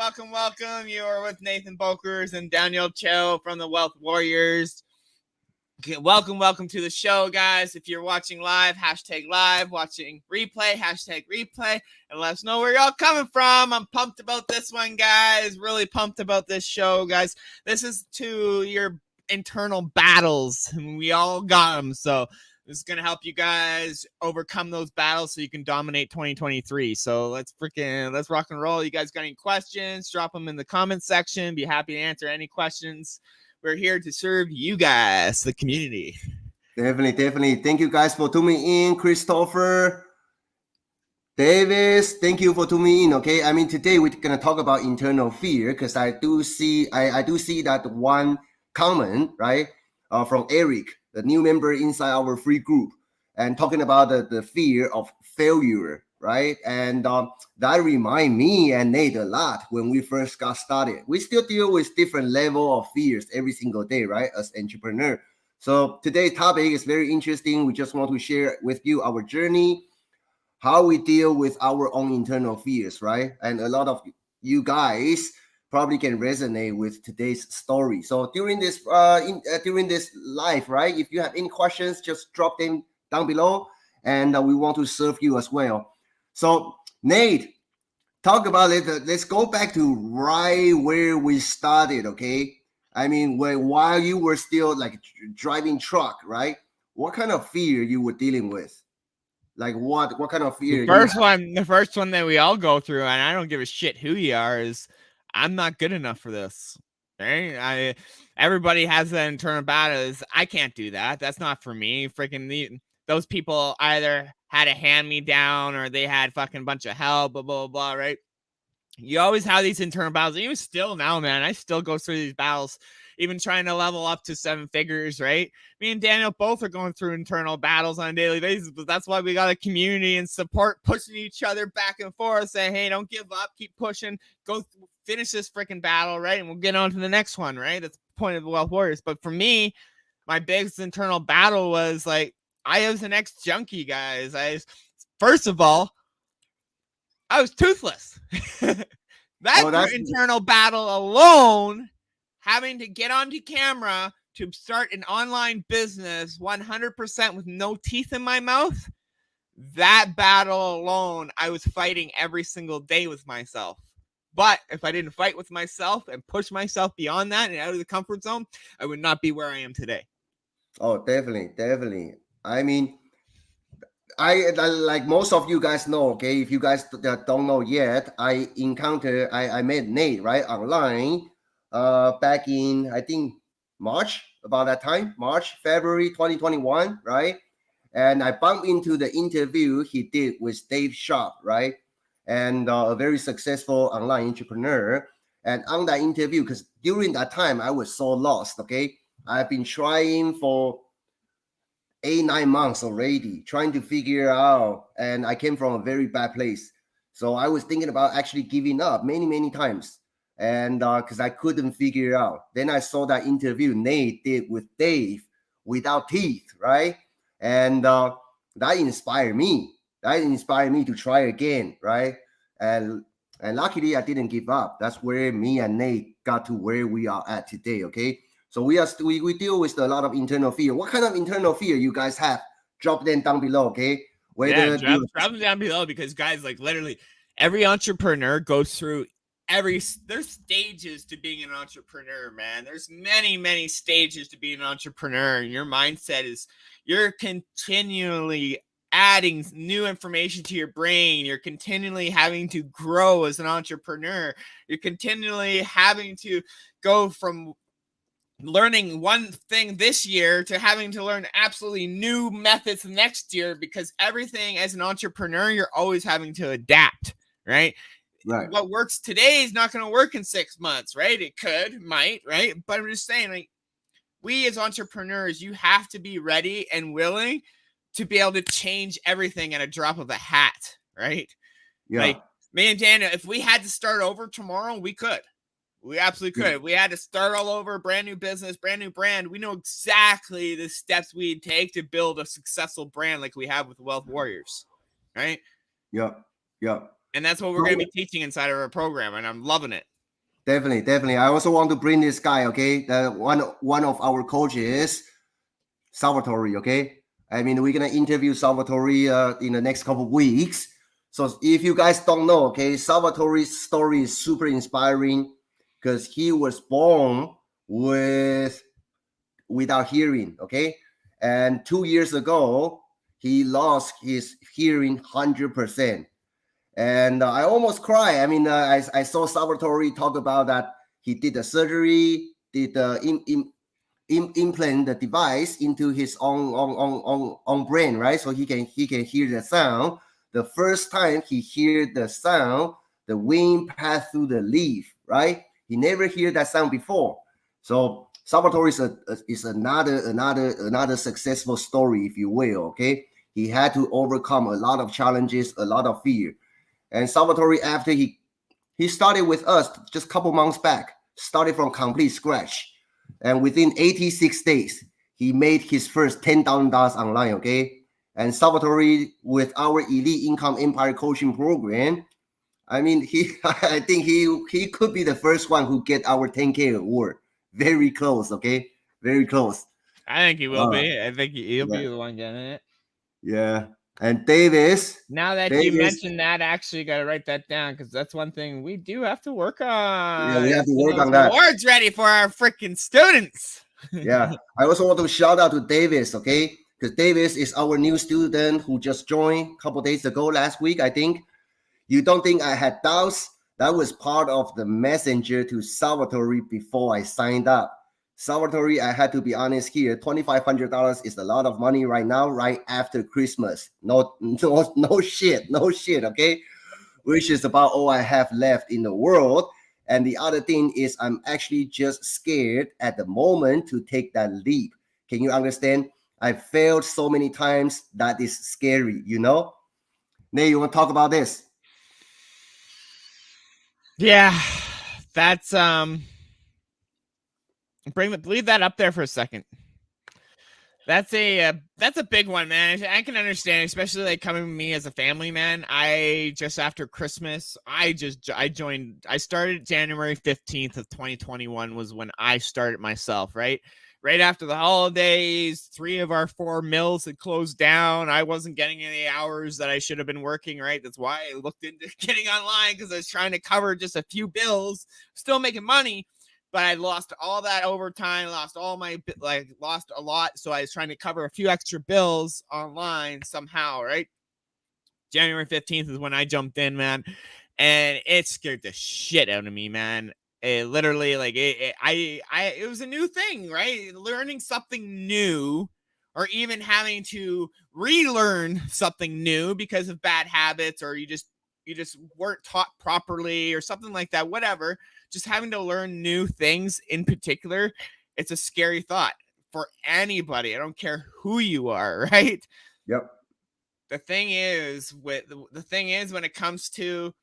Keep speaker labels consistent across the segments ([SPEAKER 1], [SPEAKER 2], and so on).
[SPEAKER 1] welcome. You are with Nathan Bokkers and Daniel Chou from the Wealth Warriors. Okay, welcome to the show, guys. If you're watching live, hashtag live. Watching replay, hashtag replay. And let us know where y'all coming from. I'm pumped about this one, guys. Really pumped about this show, guys. This is to your internal battles. We all got them, so this is going to help you guys overcome those battles so you can dominate 2023. So let's rock and roll. You guys got any questions? Drop them in the comment section. Be happy to answer any questions. We're here to serve you guys, the community.
[SPEAKER 2] Definitely. Thank you guys for tuning in. Christopher, Davis, thank you for tuning in. Okay, I mean, today we're going to talk about internal fear because I do see that one comment, right, from Eric, the new member inside our free group, and talking about the fear of failure, right? And that remind me and Nate a lot when we first got started. We still deal with different level of fears every single day, right, as entrepreneur. So today's topic is very interesting. We just want to share with you our journey, how we deal with our own internal fears, right? And a lot of you guys probably can resonate with today's story. So during this live, right, if you have any questions, just drop them down below, and we want to serve you as well. So Nate, talk about it. Let's go back to right where we started, okay? I mean, while you were still like driving truck, right? What kind of fear you were dealing with? Like what kind of fear?
[SPEAKER 1] The first one that we all go through, and I don't give a shit who you are, is I'm not good enough for this. Right? Everybody has that internal battle. Is I can't do that. That's not for me. Freaking those people either had a hand me down or they had fucking bunch of help, blah blah blah. Right? You always have these internal battles. Even still now, man, I still go through these battles. Even trying to level up to 7 figures, right? Me and Daniel both are going through internal battles on a daily basis, but that's why we got a community and support, pushing each other back and forth, saying, hey, don't give up, keep pushing, go finish this freaking battle, right? And we'll get on to the next one, right? That's the point of the Wealth Warriors. But for me, my biggest internal battle was like, I was an ex-junkie, guys. First of all, I was toothless. That internal battle alone, having to get onto camera to start an online business 100% with no teeth in my mouth, that battle alone, I was fighting every single day with myself. But if I didn't fight with myself and push myself beyond that and out of the comfort zone, I would not be where I am today.
[SPEAKER 2] Oh, definitely. I mean, I like most of you guys know, okay? If you guys don't know yet, I met Nate, right, online back in, I think, March, about that time, February 2021, right? And I bumped into the interview he did with Dave Sharp, right? And a very successful online entrepreneur. And on that interview, because during that time, I was so lost, okay? I've been trying for 8-9 months already, trying to figure out, and I came from a very bad place. So I was thinking about actually giving up many times, and because I couldn't figure it out. Then I saw that interview Nate did with Dave without teeth, right? And that inspired me. To try again, right? And luckily I didn't give up. That's where me and Nate got to where we are at today. Okay. So we deal with a lot of internal fear. What kind of internal fear you guys have? Drop them down below, okay?
[SPEAKER 1] Drop them down below, because guys, like literally every entrepreneur goes through there's stages to being an entrepreneur, man. There's many stages to being an entrepreneur. And your mindset is you're continually adding new information to your brain. You're continually having to grow as an entrepreneur. You're continually having to go from learning one thing this year to having to learn absolutely new methods next year, because everything as an entrepreneur, you're always having to adapt, right? What works today is not going to work in 6 months, right? It might, right? But I'm just saying, like, we as entrepreneurs, you have to be ready and willing to be able to change everything at a drop of a hat, right?
[SPEAKER 2] Yeah.
[SPEAKER 1] Like me and Daniel, if we had to start over tomorrow, we could. We absolutely could. If we had to start all over, brand new business, brand new brand, we know exactly the steps we'd take to build a successful brand like we have with Wealth Warriors, right?
[SPEAKER 2] Yeah.
[SPEAKER 1] And that's what we're going to be teaching inside of our program, and I'm loving it.
[SPEAKER 2] Definitely. I also want to bring this guy, okay? One of our coaches, Salvatore, okay? I mean, we're gonna interview Salvatore in the next couple of weeks. So if you guys don't know, okay, Salvatore's story is super inspiring because he was born without hearing, okay? And 2 years ago, he lost his hearing 100%. And I almost cry. I mean, I saw Salvatore talk about that he did the surgery, did the implant the device into his own brain, right? So he can hear the sound. The first time he heard the sound, the wind passed through the leaf, right? He never heard that sound before. So Salvatore is another successful story, if you will. Okay, he had to overcome a lot of challenges, a lot of fear. And Salvatore, after he started with us just a couple months back, started from complete scratch. And within 86 days, he made his first $10,000 online, okay? And Salvatore, with our Elite Income Empire coaching program, I mean, I think he could be the first one who get our 10K award. Very close, okay? Very close.
[SPEAKER 1] I think he will be. I think he'll be the one getting it.
[SPEAKER 2] Yeah. And Davis.
[SPEAKER 1] Now that you mentioned that, actually got to write that down because that's one thing we do have to work on.
[SPEAKER 2] Yeah, we have to work on that.
[SPEAKER 1] Awards ready for our freaking students.
[SPEAKER 2] Yeah. I also want to shout out to Davis, okay? Because Davis is our new student who just joined a couple days ago, last week, I think. You don't think I had doubts? That was part of the messenger to Salvatore before I signed up. Salvatore, I had to be honest here. $2,500 is a lot of money right now, right after Christmas. No shit, okay? Which is about all I have left in the world. And the other thing is, I'm actually just scared at the moment to take that leap. Can you understand? I failed so many times that is scary, you know? Nate, you want to talk about this?
[SPEAKER 1] Yeah, that's leave that up there for a second. That's a big one, man. I can understand, especially like coming to me as a family man. I just after Christmas, I started January 15th of 2021 was when I started myself, right? Right after the holidays, 3 of our 4 mills had closed down. I wasn't getting any hours that I should have been working, right? That's why I looked into getting online because I was trying to cover just a few bills, still making money. But I lost all that overtime, lost a lot. So I was trying to cover a few extra bills online somehow, right? January 15th is when I jumped in, man. And it scared the shit out of me, man. It literally, like, it was a new thing, right? Learning something new or even having to relearn something new because of bad habits or you just weren't taught properly or something like that, whatever. Just having to learn new things in particular, it's a scary thought for anybody. I don't care who you are, right?
[SPEAKER 2] Yep.
[SPEAKER 1] The thing is when it comes to,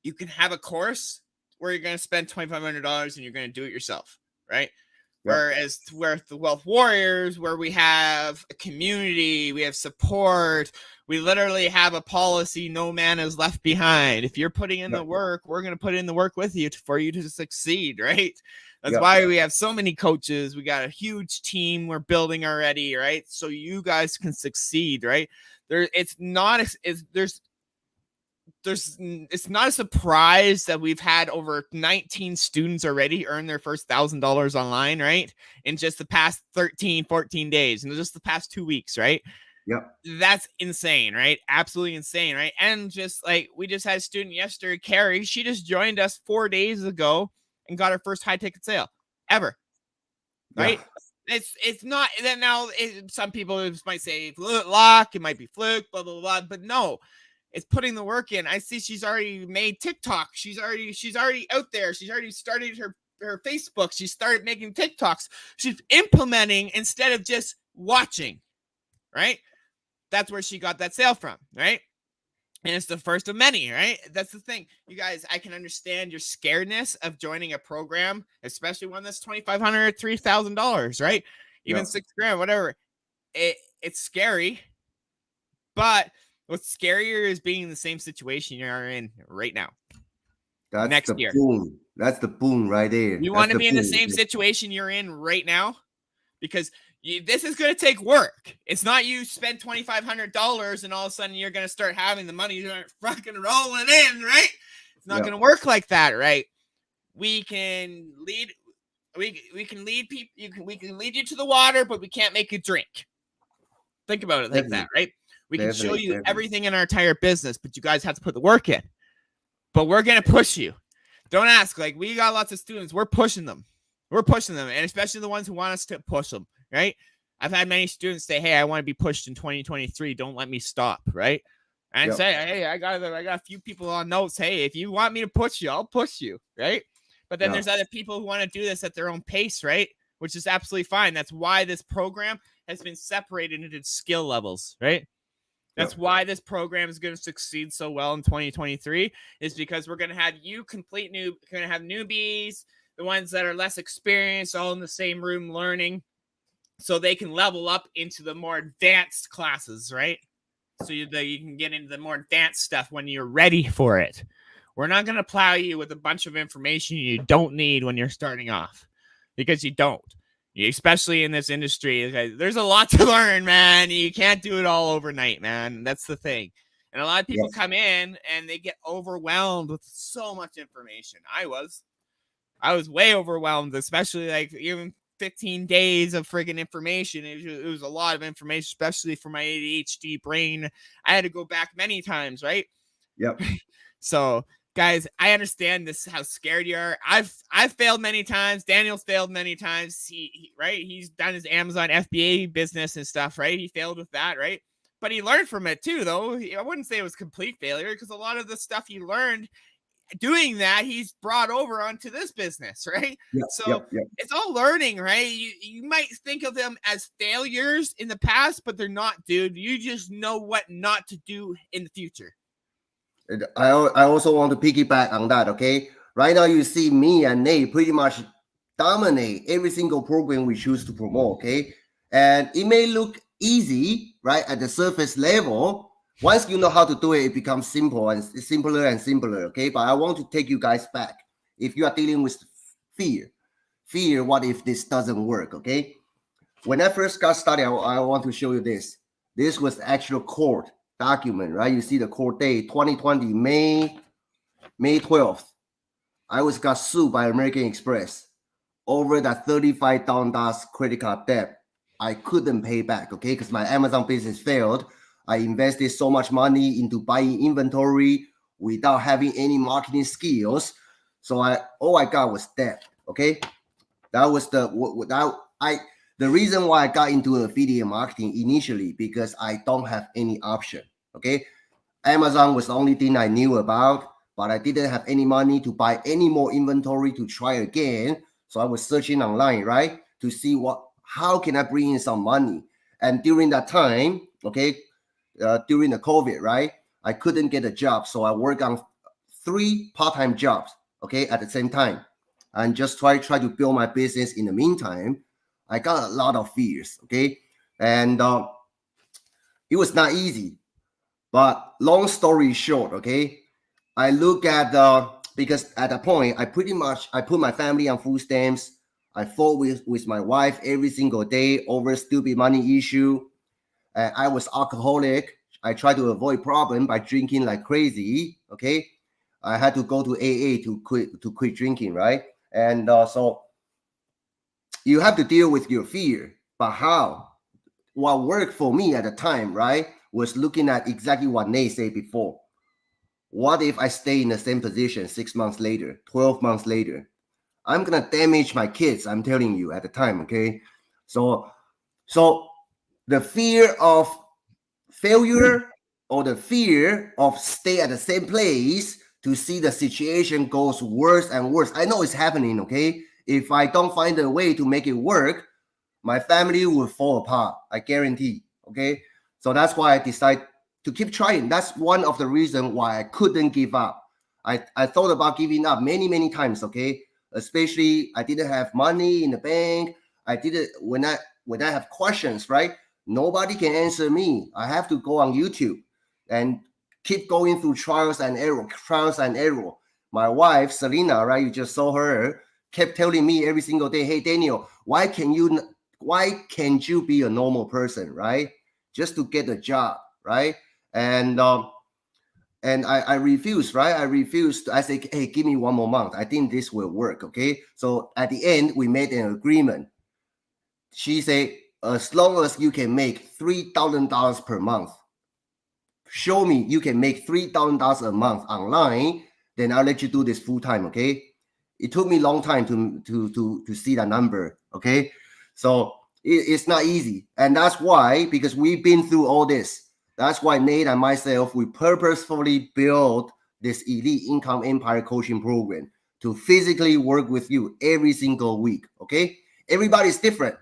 [SPEAKER 1] you can have a course where you're going to spend $2,500 and you're going to do it yourself, right? Yep. Whereas with the Wealth Warriors, where we have a community, we have support, we literally have a policy, no man is left behind. If you're putting in the work, we're going to put in the work with you for you to succeed, right? That's why we have so many coaches. We got a huge team we're building already, right? So you guys can succeed, right? It's not a surprise that we've had over 19 students already earn their first $1,000 online, right? In just the past 13, 14 days, and just the past 2 weeks, right?
[SPEAKER 2] Yep.
[SPEAKER 1] That's insane, right? Absolutely insane, right? And just like we just had a student yesterday, Carrie, she just joined us 4 days ago and got her first high ticket sale ever, right? Yeah. It's not that now. Some people might say luck, it might be fluke, blah blah blah, but no. It's putting the work in. I see she's already made TikTok. She's already out there. She's already started her Facebook. She started making TikToks. She's implementing instead of just watching, right? That's where she got that sale from, right? And it's the first of many, right? That's the thing. You guys, I can understand your scaredness of joining a program, especially one that's $2,500, $3,000, right? Even $6,000, whatever. It's scary, but what's scarier is being in the same situation you are in right now.
[SPEAKER 2] That's
[SPEAKER 1] next
[SPEAKER 2] the
[SPEAKER 1] year.
[SPEAKER 2] boom. That's the boom right there.
[SPEAKER 1] You
[SPEAKER 2] That's
[SPEAKER 1] want to
[SPEAKER 2] the
[SPEAKER 1] be in the
[SPEAKER 2] boom.
[SPEAKER 1] same situation you're in right now? Because this is going to take work. It's not you spend $2,500 and all of a sudden you're going to start having the money fucking rolling in, right? It's not going to work like that, right? We can lead people. We can lead you to the water, but we can't make you drink. Think about it like that, right? We can show you everything in our entire business, but you guys have to put the work in. But we're going to push you. Don't ask. Like, we got lots of students. We're pushing them. And especially the ones who want us to push them, right? I've had many students say, hey, I want to be pushed in 2023. Don't let me stop, right? And say, hey, I got a few people on notes. Hey, if you want me to push you, I'll push you, right? But then there's other people who want to do this at their own pace, right? Which is absolutely fine. That's why this program has been separated into skill levels, right? That's why this program is going to succeed so well in 2023, is because we're going to have going to have newbies, the ones that are less experienced, all in the same room learning, so they can level up into the more advanced classes, right? So you can get into the more advanced stuff when you're ready for it. We're not going to plow you with a bunch of information you don't need when you're starting off, because you don't. Especially in this industry, there's a lot to learn, man. You can't do it all overnight, man. That's the thing. And a lot of people come in and they get overwhelmed with so much information. I was way overwhelmed, especially like even 15 days of friggin' information. It was a lot of information, especially for my ADHD brain. I had to go back many times, right?
[SPEAKER 2] Yep.
[SPEAKER 1] So, guys, I understand this, how scared you are. I've failed many times. Daniel's failed many times. He's done his Amazon FBA business and stuff, right? He failed with that, right? But he learned from it too, though. I wouldn't say it was complete failure, because a lot of the stuff he learned doing that, he's brought over onto this business, right? It's all learning, right? You might think of them as failures in the past, but they're not, dude. You just know what not to do in the future.
[SPEAKER 2] I also want to piggyback on that, okay? Right now, you see me and Nate pretty much dominate every single program we choose to promote, okay? And it may look easy, right, at the surface level. Once you know how to do it, it becomes simple and simpler and simpler, okay? But I want to take you guys back. If you are dealing with fear, what if this doesn't work, okay? When I first got started, I want to show you this. This was the actual court document, right? You see the court date, 2020, May 12th. I got sued by American Express over that $35,000 credit card debt. I couldn't pay back, okay? Because my Amazon business failed. I invested so much money into buying inventory without having any marketing skills. So all I got was debt, okay? That was the reason why I got into affiliate marketing initially, because I don't have any option, okay? Amazon was the only thing I knew about, but I didn't have any money to buy any more inventory to try again. So I was searching online, right, to see how can I bring in some money. And during that time, okay, during the COVID, right, I couldn't get a job. So I worked on 3 part-time jobs, okay, at the same time, and just try to build my business in the meantime. I got a lot of fears, okay, and it was not easy. But long story short, okay, I look at because at that point I put my family on food stamps. I fought with my wife every single day over stupid money issue. I was alcoholic. I tried to avoid problem by drinking like crazy. Okay, I had to go to AA to quit drinking, right? And so you have to deal with your fear. But how? What worked for me at the time, right, was looking at exactly what Nate said before. What if I stay in the same position 6 months later, 12 months later? I'm gonna damage my kids. I'm telling you at the time, okay? So the fear of failure or the fear of stay at the same place to see the situation goes worse and worse. I know it's happening, okay? If I don't find a way to make it work, my family will fall apart. I guarantee, okay? So that's why I decided to keep trying. That's one of the reasons why I couldn't give up. I thought about giving up many times, okay? Especially I didn't have money in the bank. I didn't, when I have questions, right? Nobody can answer me. I have to go on YouTube and keep going through trials and error. My wife, Selena, right? You just saw her, kept telling me every single day, hey, Daniel, why can't you be a normal person, right? Just to get a job, right? And I refused, right? I refused. I said, hey, give me one more month. I think this will work, okay? So at the end, we made an agreement. She said, as long as you can make $3,000 per month, show me you can make $3,000 a month online, then I'll let you do this full time, okay? It took me a long time to see that number, okay? So it's not easy. And that's why, because we've been through all this, that's why Nate and myself, we purposefully built this Elite Income Empire coaching program to physically work with you every single week, okay? Everybody's different.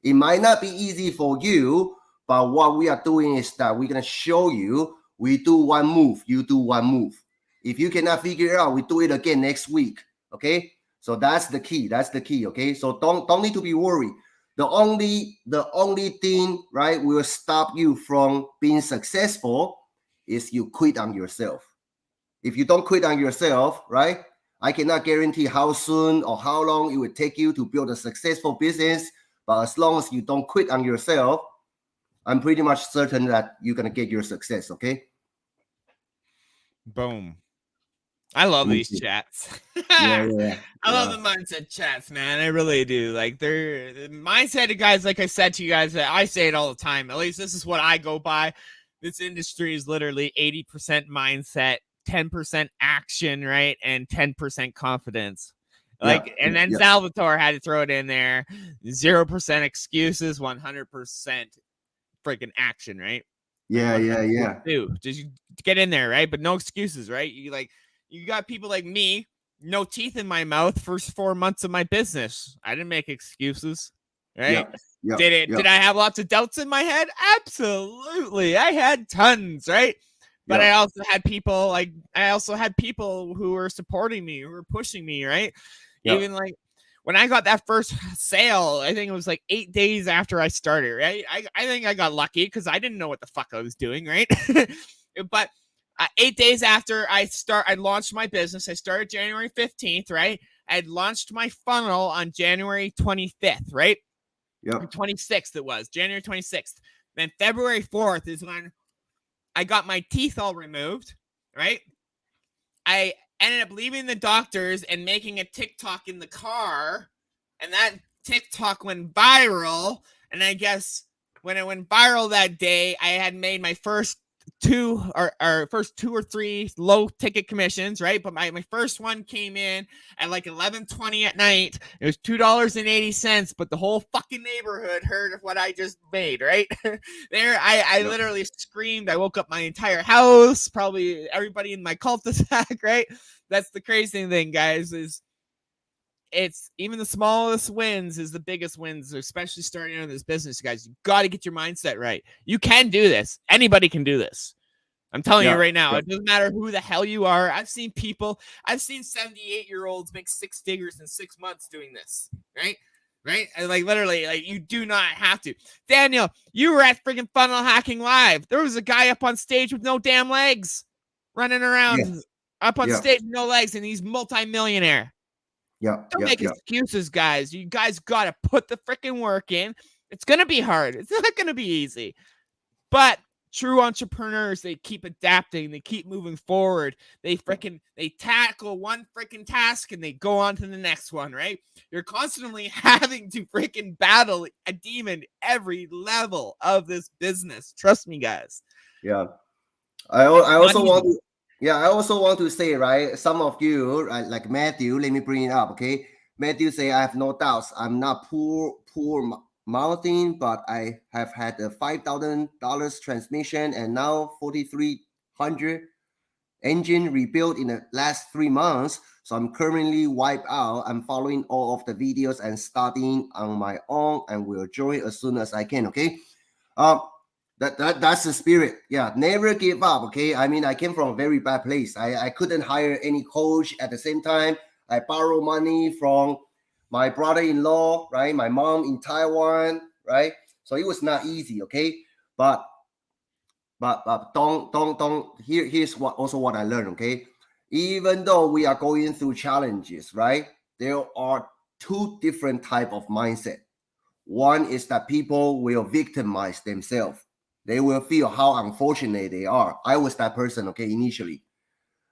[SPEAKER 2] It might not be easy for you, but what we are doing is that we're going to show you, we do one move, you do one move. If you cannot figure it out, we do it again next week, okay? So that's the key. That's the key, okay? So don't need to be worried. The only thing, right, will stop you from being successful is you quit on yourself. If you don't quit on yourself, right, I cannot guarantee how soon or how long it would take you to build a successful business. But as long as you don't quit on yourself, I'm pretty much certain that you're going to get your success, okay?
[SPEAKER 1] Boom. I love these chats.
[SPEAKER 2] Yeah.
[SPEAKER 1] I love the mindset chats, man. I really do. Like, they're the mindset of guys, like I said to you guys, I say it all the time. At least this is what I go by. This industry is literally 80% mindset, 10% action, right? And 10% confidence. Like, and then Salvatore had to throw it in there. 0% excuses, 100% freaking action, right?
[SPEAKER 2] Yeah.
[SPEAKER 1] Dude, just get in there, right? But no excuses, right? You got people like me, no teeth in my mouth, first 4 months of my business. I didn't make excuses, right? Did I have lots of doubts in my head? Absolutely. I had tons, right? But I also had people who were supporting me, who were pushing me, right? Even like when I got that first sale, I think it was like 8 days after I started, right? I think I got lucky because I didn't know what the fuck I was doing, right? But 8 days after I launched my business. I started January 15th, right? I had launched my funnel on January 25th, right? 26th it was, January 26th. Then February 4th is when I got my teeth all removed, right? I ended up leaving the doctors and making a TikTok in the car, and that TikTok went viral. And I guess when it went viral that day, I had made my first two or three low ticket commissions, right? But my first one came in at like 11:20 at night. It was $2.80, but the whole fucking neighborhood heard of what I just made, right? There, I literally screamed. I woke up my entire house, probably everybody in my cul-de-sac, right? That's the crazy thing, guys, is it's even the smallest wins is the biggest wins, especially starting out in this business, guys. You got to get your mindset right. You can do this. Anybody can do this. I'm telling you right now, it doesn't matter who the hell you are. I've seen 78-year-olds make 6 figures in 6 months doing this, right? Right? And like literally, like you do not have to. Daniel, you were at freaking Funnel Hacking Live. There was a guy up on stage with no damn legs running around up on stage with no legs, and he's multi-millionaire. Don't make excuses, guys. You guys got to put the freaking work in. It's going to be hard. It's not going to be easy. But true entrepreneurs, they keep adapting. They keep moving forward. They tackle one freaking task and they go on to the next one, right? You're constantly having to freaking battle a demon every level of this business. Trust me, guys.
[SPEAKER 2] Yeah. I also want to say, right, some of you, right, like Matthew, let me bring it up, okay? Matthew say, I have no doubts. I'm not poor mouthing, but I have had a $5,000 transmission and now 4,300 engine rebuilt in the last 3 months. So I'm currently wiped out. I'm following all of the videos and starting on my own and will join as soon as I can, okay? That's the spirit. Yeah, never give up. Okay, I mean, I came from a very bad place. I couldn't hire any coach at the same time. I borrowed money from my brother-in-law, right? My mom in Taiwan, right? So it was not easy. Okay, but don't. Here's what I learned. Okay, even though we are going through challenges, right? There are two different type of mindset. One is that people will victimize themselves. They will feel how unfortunate they are. I was that person, okay, initially.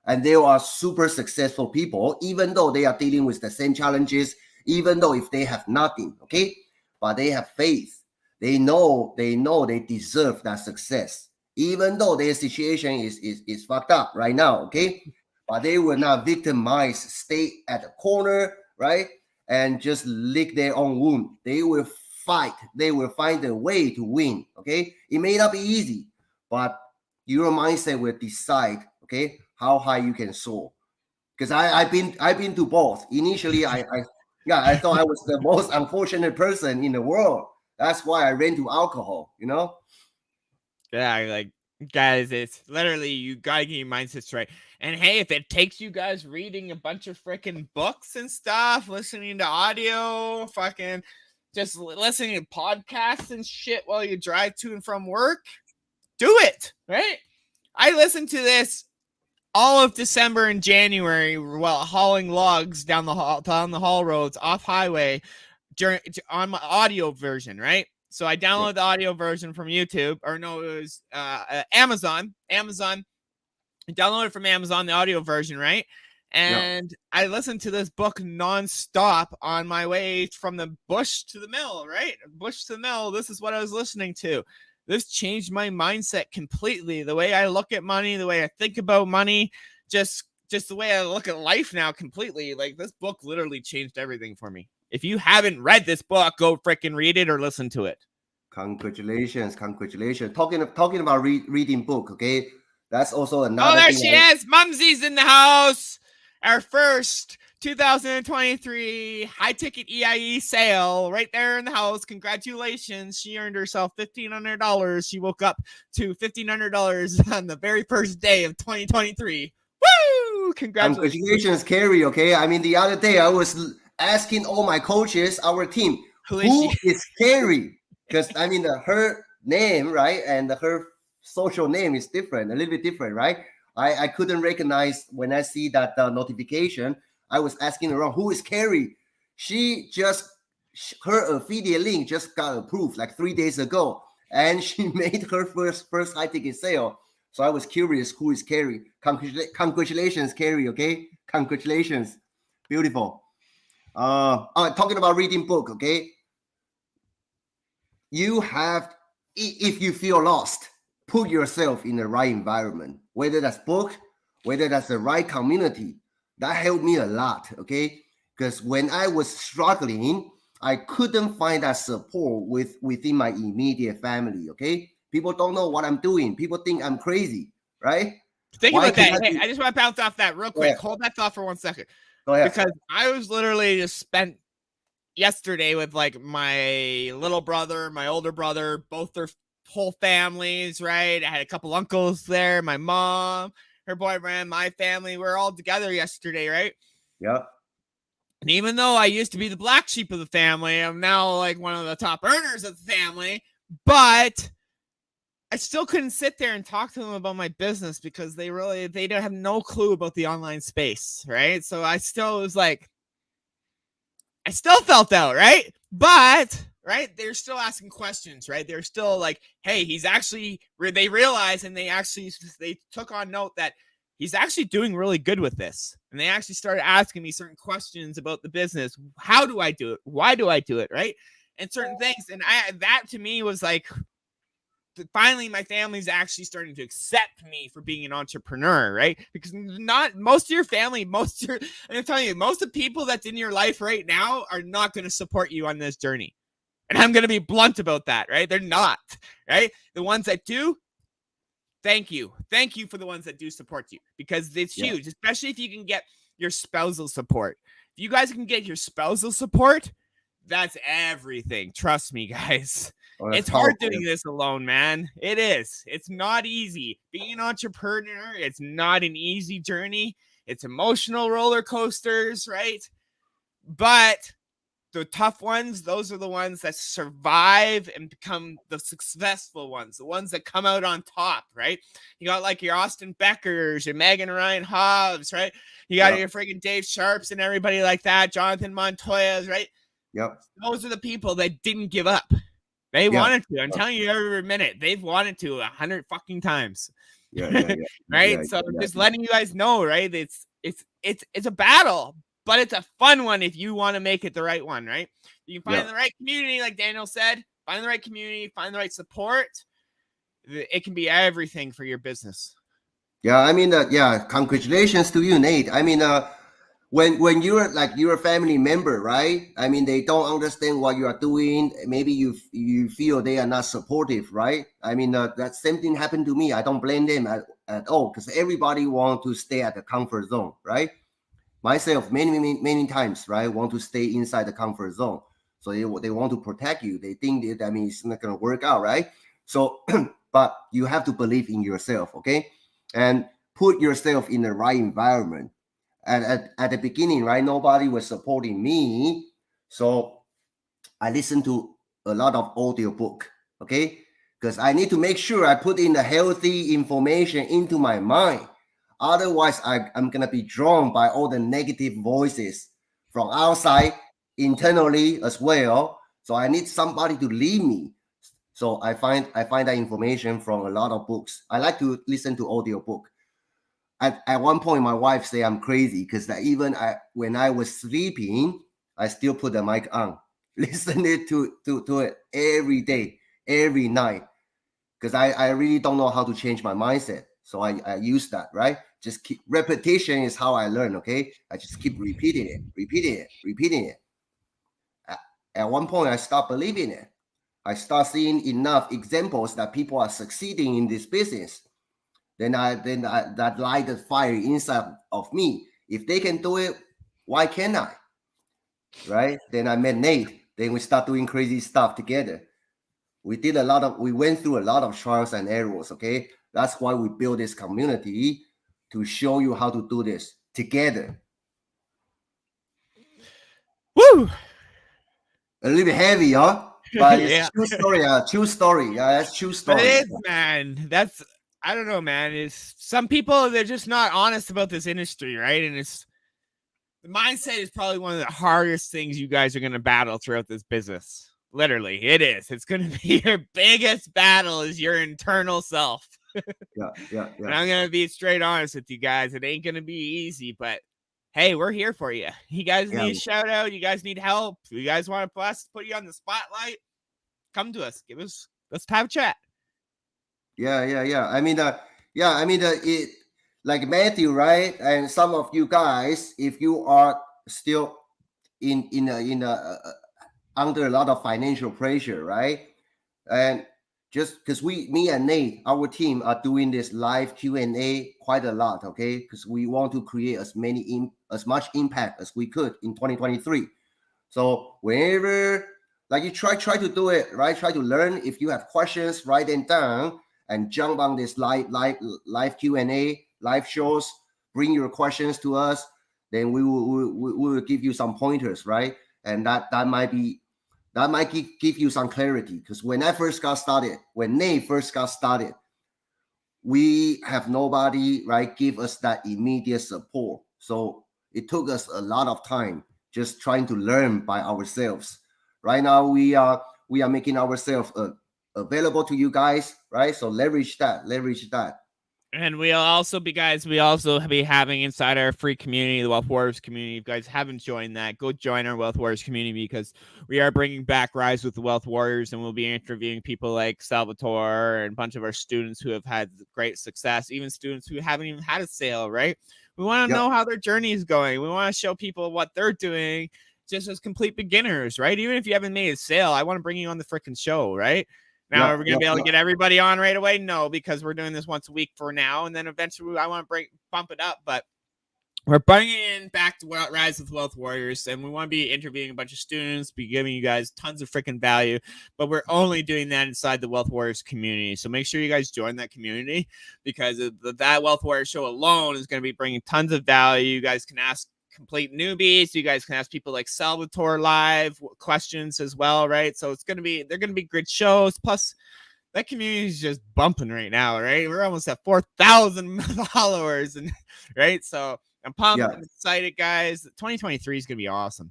[SPEAKER 2] And there are super successful people, even though they are dealing with the same challenges, even though if they have nothing, okay, but they have faith. They know they deserve that success, even though their situation is fucked up right now, okay, but they will not victimize, stay at the corner, right, and just lick their own wound. They will fight. They will find a way to win, okay. It may not be easy, but your mindset will decide, okay, how high you can soar. Because I've been to both. Initially, I thought I was the most unfortunate person in the world. That's why I ran to alcohol, you know?
[SPEAKER 1] Yeah, like, guys, it's literally, you gotta get your mindset straight. And hey, if it takes you guys reading a bunch of freaking books and stuff, listening to audio, fucking just listening to podcasts and shit while you drive to and from work, do it, right? I listened to this all of December and January while hauling logs down the haul roads off highway on my audio version, right? So I downloaded the audio version from YouTube, or no, it was Amazon. I downloaded from Amazon the audio version, right? And I listened to this book nonstop on my way from the bush to the mill, right? Bush to the mill. This is what I was listening to. This changed my mindset completely. The way I look at money, the way I think about money, just the way I look at life now completely. Like, this book literally changed everything for me. If you haven't read this book, go freaking read it or listen to it.
[SPEAKER 2] Congratulations. Talking about reading book, okay? That's also another
[SPEAKER 1] there
[SPEAKER 2] thing.
[SPEAKER 1] She is. Mumsy's in the house. Our first 2023 high ticket EIE sale right there in the house. Congratulations. She earned herself $1,500. She woke up to $1,500 on the very first day of 2023. Woo!
[SPEAKER 2] Congratulations, Carrie, okay? I mean, the other day I was asking all my coaches, our team, who is Carrie? Because, I mean, her name, right, and her social name is different, a little bit different, right? I couldn't recognize when I see that notification. I was asking around, who is Carrie? Her affiliate link just got approved like 3 days ago, and she made her first high ticket sale. So I was curious, who is Carrie? Congratulations, Carrie, okay? Congratulations. Beautiful. Talking about reading book, okay? You have, if you feel lost, put yourself in the right environment, whether that's book, whether that's the right community. That helped me a lot, okay? Because when I was struggling, I couldn't find that support within my immediate family, okay? People don't know what I'm doing. People think I'm crazy, right?
[SPEAKER 1] Think about that. Hey, I just want to bounce off that real quick. Hold that thought for 1 second.
[SPEAKER 2] Go ahead.
[SPEAKER 1] Because I was literally just spent yesterday with like my little brother, my older brother, both their whole families, right? I had a couple uncles there, my mom, her boyfriend, my family. We're all together yesterday, right?
[SPEAKER 2] Yeah.
[SPEAKER 1] And even though I used to be the black sheep of the family, I'm now like one of the top earners of the family, but I still couldn't sit there and talk to them about my business because they don't have no clue about the online space, right? So I still felt out, right? But, right, they're still asking questions, right? They're still like, hey, they realized, and they took on note that he's actually doing really good with this. And they actually started asking me certain questions about the business. How do I do it? Why do I do it, right? And certain things. And that to me was like, finally my family's actually starting to accept me for being an entrepreneur, right? Because not most of your family, I'm telling you, most of the people that's in your life right now are not going to support you on this journey. And I'm going to be blunt about that, right? They're not, right? The ones that do, thank you for the ones that do support you, because it's huge, especially if you can get your spousal support. If you guys can get your spousal support, that's everything. Trust me, guys. It's hard doing this alone, man. It is. It's not easy. Being an entrepreneur, it's not an easy journey. It's emotional roller coasters, right? But the tough ones, those are the ones that survive and become the successful ones, the ones that come out on top, right? You got like your Austin Beckers, your Megan Ryan Hobbs, right? You got your freaking Dave Sharps and everybody like that, Jonathan Montoya's, right?
[SPEAKER 2] Yep.
[SPEAKER 1] Those are the people that didn't give up. They wanted to. I'm telling you every minute. They've wanted to 100 fucking times. Right? So just letting you guys know, right? It's a battle, but it's a fun one if you want to make it the right one, right? You can find the right community, like Daniel said. Find the right community, find the right support. It can be everything for your business.
[SPEAKER 2] Yeah, I mean, congratulations to you, Nate. I mean, when you're like you're a family member, right? I mean, they don't understand what you are doing. Maybe you feel they are not supportive, right? I mean, that same thing happened to me. I don't blame them at all, because everybody want to stay at the comfort zone, right? Myself, many times, right, want to stay inside the comfort zone. So they want to protect you. They think that, I mean, it's not going to work out, right? So, but you have to believe in yourself, okay? And put yourself in the right environment. And at the beginning, right, nobody was supporting me. So I listened to a lot of audio book, okay? Because I need to make sure I put in the healthy information into my mind. Otherwise, I'm going to be drawn by all the negative voices from outside, internally as well. So I need somebody to lead me. So I find that information from a lot of books. I like to listen to audio book. At one point, my wife say I'm crazy because even when I was sleeping, I still put the mic on, listen to it every day, every night, because I really don't know how to change my mindset. So I use that, right? Just keep repetition is how I learn. Okay, I just keep repeating it. At one point, I stopped believing it. I start seeing enough examples that people are succeeding in this business. Then that light the fire inside of me. If they can do it, why can't I? Right? Then I met Nate. Then we start doing crazy stuff together. We went through a lot of trials and errors. Okay, that's why we build this community to show you how to do this together.
[SPEAKER 1] Woo!
[SPEAKER 2] A little bit heavy, huh? But it's true story. True story. Yeah, that's true story.
[SPEAKER 1] But it is, man. That's, I don't know, man. It's some people, they're just not honest about this industry, right? And it's the mindset is probably one of the hardest things you guys are going to battle throughout this business. Literally, it is. It's going to be your biggest battle is your internal self.
[SPEAKER 2] Yeah.
[SPEAKER 1] And I'm going to be straight honest with you guys. It ain't going to be easy, but hey, we're here for you. You guys need a shout out. You guys need help. You guys want us to put you on the spotlight? Come to us. Let's have a chat.
[SPEAKER 2] Yeah. I mean, it, like Matthew, right? And some of you guys, if you are still in under a lot of financial pressure, right? And just because me and Nate, our team are doing this live Q&A quite a lot, okay? Because we want to create as much impact as we could in 2023. So whenever, like, you try to do it, right? Try to learn. If you have questions, write them down and jump on this live Q&A, live shows. Bring your questions to us. Then we will give you some pointers, right? And that might give you some clarity. Because when Nate first got started, we have nobody, right, give us that immediate support. So it took us a lot of time just trying to learn by ourselves. Right now, we are making ourselves available to you guys, right? So leverage that.
[SPEAKER 1] And we'll also be having inside our free community, the Wealth Warriors community. If you guys haven't joined that, go join our Wealth Warriors community, because we are bringing back Rise with the Wealth Warriors, and we'll be interviewing people like Salvatore and a bunch of our students who have had great success, even students who haven't even had a sale, right? We want to know how their journey is going. We want to show people what they're doing just as complete beginners, right? Even if you haven't made a sale, I want to bring you on the freaking show, right? Now, are we going to be able to get everybody on right away? No, because we're doing this once a week for now. And then eventually I want to bump it up. But we're bringing in back to Rise with Wealth Warriors. And we want to be interviewing a bunch of students, be giving you guys tons of freaking value. But we're only doing that inside the Wealth Warriors community. So make sure you guys join that community, because that Wealth Warriors show alone is going to be bringing tons of value. You guys can ask complete newbies. You guys can ask people like Salvatore live questions as well, right? So they're gonna be good shows. Plus, that community is just bumping right now, right? We're almost at 4,000 followers, and right. So I'm pumped.
[SPEAKER 2] Yeah.
[SPEAKER 1] I'm excited, guys. 2023 is gonna be awesome.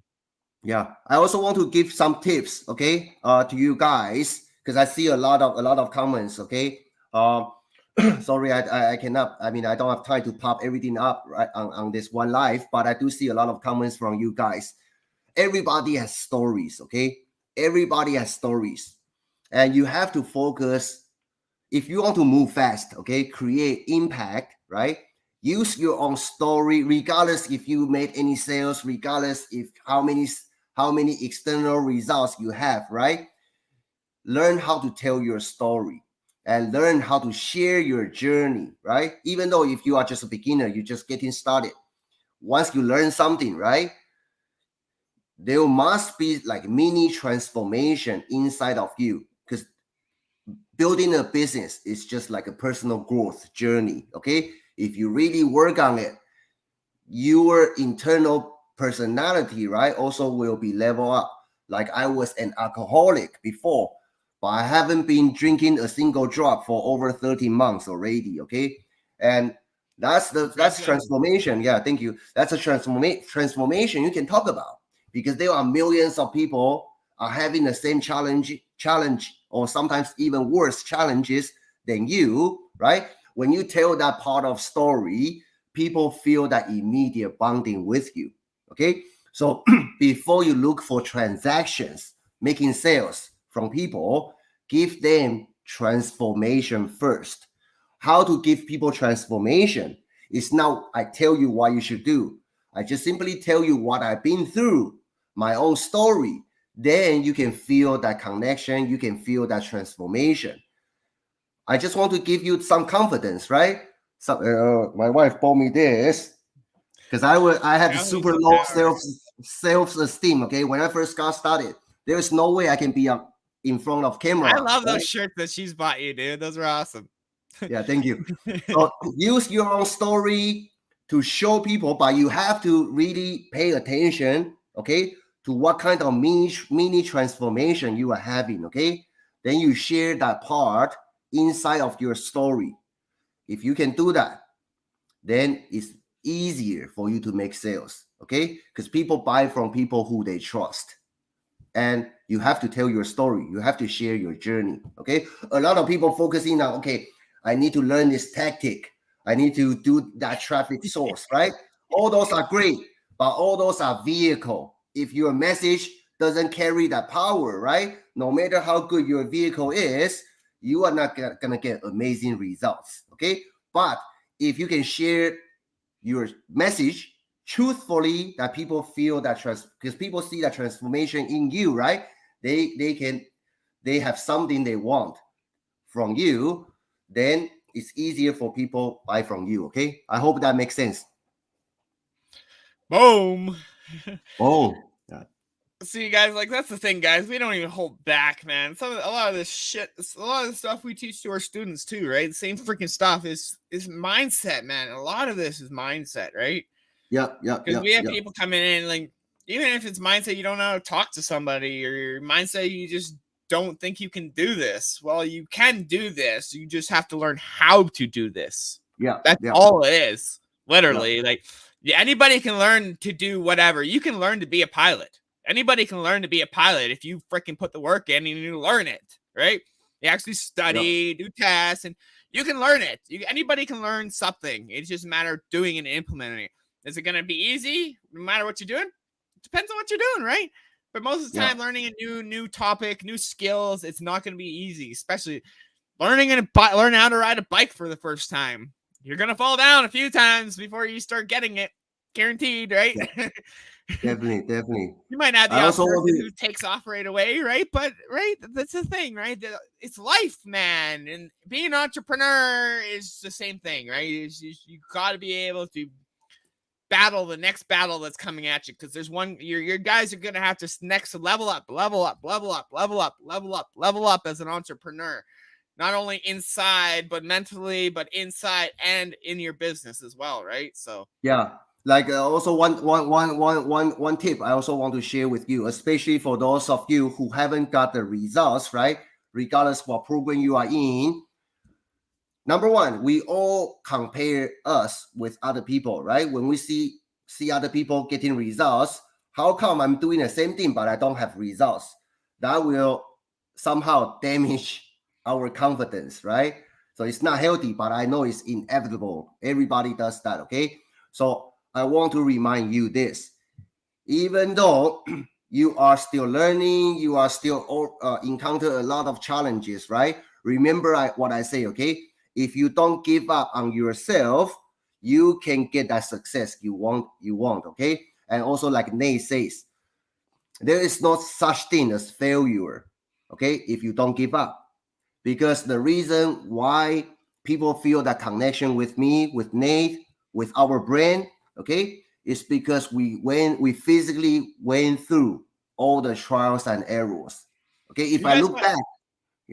[SPEAKER 2] Yeah. I also want to give some tips, okay, to you guys, because I see a lot of comments, okay. Sorry, I cannot. I mean, I don't have time to pop everything up right on this one live, but I do see a lot of comments from you guys. Everybody has stories, okay? Everybody has stories, and you have to focus. If you want to move fast, okay, create impact, right? Use your own story, regardless if you made any sales, regardless if how many external results you have, right? Learn how to tell your story and learn how to share your journey, right? Even though if you are just a beginner, you're just getting started. Once you learn something, right? There must be like mini transformation inside of you, because building a business is just like a personal growth journey, okay? If you really work on it, your internal personality, right, also will be level up. Like I was an alcoholic before, but I haven't been drinking a single drop for over 30 months already, okay? And that's transformation. Yeah, thank you. That's a transformation you can talk about, because there are millions of people are having the same challenge or sometimes even worse challenges than you, right? When you tell that part of story, people feel that immediate bonding with you, okay? So before you look for transactions, making sales from people, give them transformation first. How to give people transformation is now I tell you what you should do. I just simply tell you what I've been through, my own story. Then you can feel that connection, you can feel that transformation. I just want to give you some confidence, right? So my wife bought me this because I had super low self-esteem. Okay, when I first got started, there's no way I can be in front of camera.
[SPEAKER 1] I love those shirts that she's bought you, dude. Those are awesome.
[SPEAKER 2] Yeah, thank you. So use your own story to show people, but you have to really pay attention, okay, to what kind of mini transformation you are having, okay? Then you share that part inside of your story. If you can do that, then it's easier for you to make sales, okay? Because people buy from people who they trust. And you have to tell your story. You have to share your journey, okay? A lot of people focusing on, okay, I need to learn this tactic. I need to do that traffic source, right? All those are great, but all those are vehicle. If your message doesn't carry that power, right? No matter how good your vehicle is, you are not gonna get amazing results, okay? But if you can share your message truthfully, that people feel that because people see that transformation in you, right? They have something they want from you, then it's easier for people buy from you, okay? I hope that makes sense.
[SPEAKER 1] Boom.
[SPEAKER 2] Oh,
[SPEAKER 1] See, guys, like that's the thing, guys. We don't even hold back, man. A lot of this shit, a lot of the stuff we teach to our students too, right? The same freaking stuff is mindset, man. A lot of this is mindset, right?
[SPEAKER 2] Yeah.
[SPEAKER 1] Because we have people coming in, like, even if it's mindset, you don't know how to talk to somebody, or your mindset, you just don't think you can do this. Well, you can do this. You just have to learn how to do this.
[SPEAKER 2] Yeah.
[SPEAKER 1] That's all it is. Literally, like, anybody can learn to do whatever. You can learn to be a pilot. Anybody can learn to be a pilot if you freaking put the work in and you learn it, right? You actually study, do tests, and you can learn it. Anybody can learn something. It's just a matter of doing and implementing it. Is it going to be easy no matter what you're doing? It depends on what you're doing, right? But most of the time, learning a new topic, new skills, it's not going to be easy, especially learning how to ride a bike for the first time. You're going to fall down a few times before you start getting it. Guaranteed, right?
[SPEAKER 2] Yeah. Definitely.
[SPEAKER 1] You might not be the person who takes off right away, right? But that's the thing, right? It's life, man. And being an entrepreneur is the same thing, right? You got to be able to battle the next battle that's coming at you, because there's one. Your guys are gonna have to next level up as an entrepreneur, not only inside but mentally, but inside and in your business as well, right? So
[SPEAKER 2] yeah. like also one tip I also want to share with you, especially for those of you who haven't got the results, right? Regardless what program you are in. Number one, we all compare us with other people, right? When we see other people getting results, how come I'm doing the same thing but I don't have results? That will somehow damage our confidence, right? So it's not healthy, but I know it's inevitable. Everybody does that, okay? So I want to remind you this. Even though you are still learning, you are still encounter a lot of challenges, right? Remember what I say, okay? If you don't give up on yourself, you can get that success you want, okay? And also, like Nate says, there is no such thing as failure, okay? If you don't give up. Because the reason why people feel that connection with me, with Nate, with our brand, okay, is because we physically went through all the trials and errors. Okay, if I look back,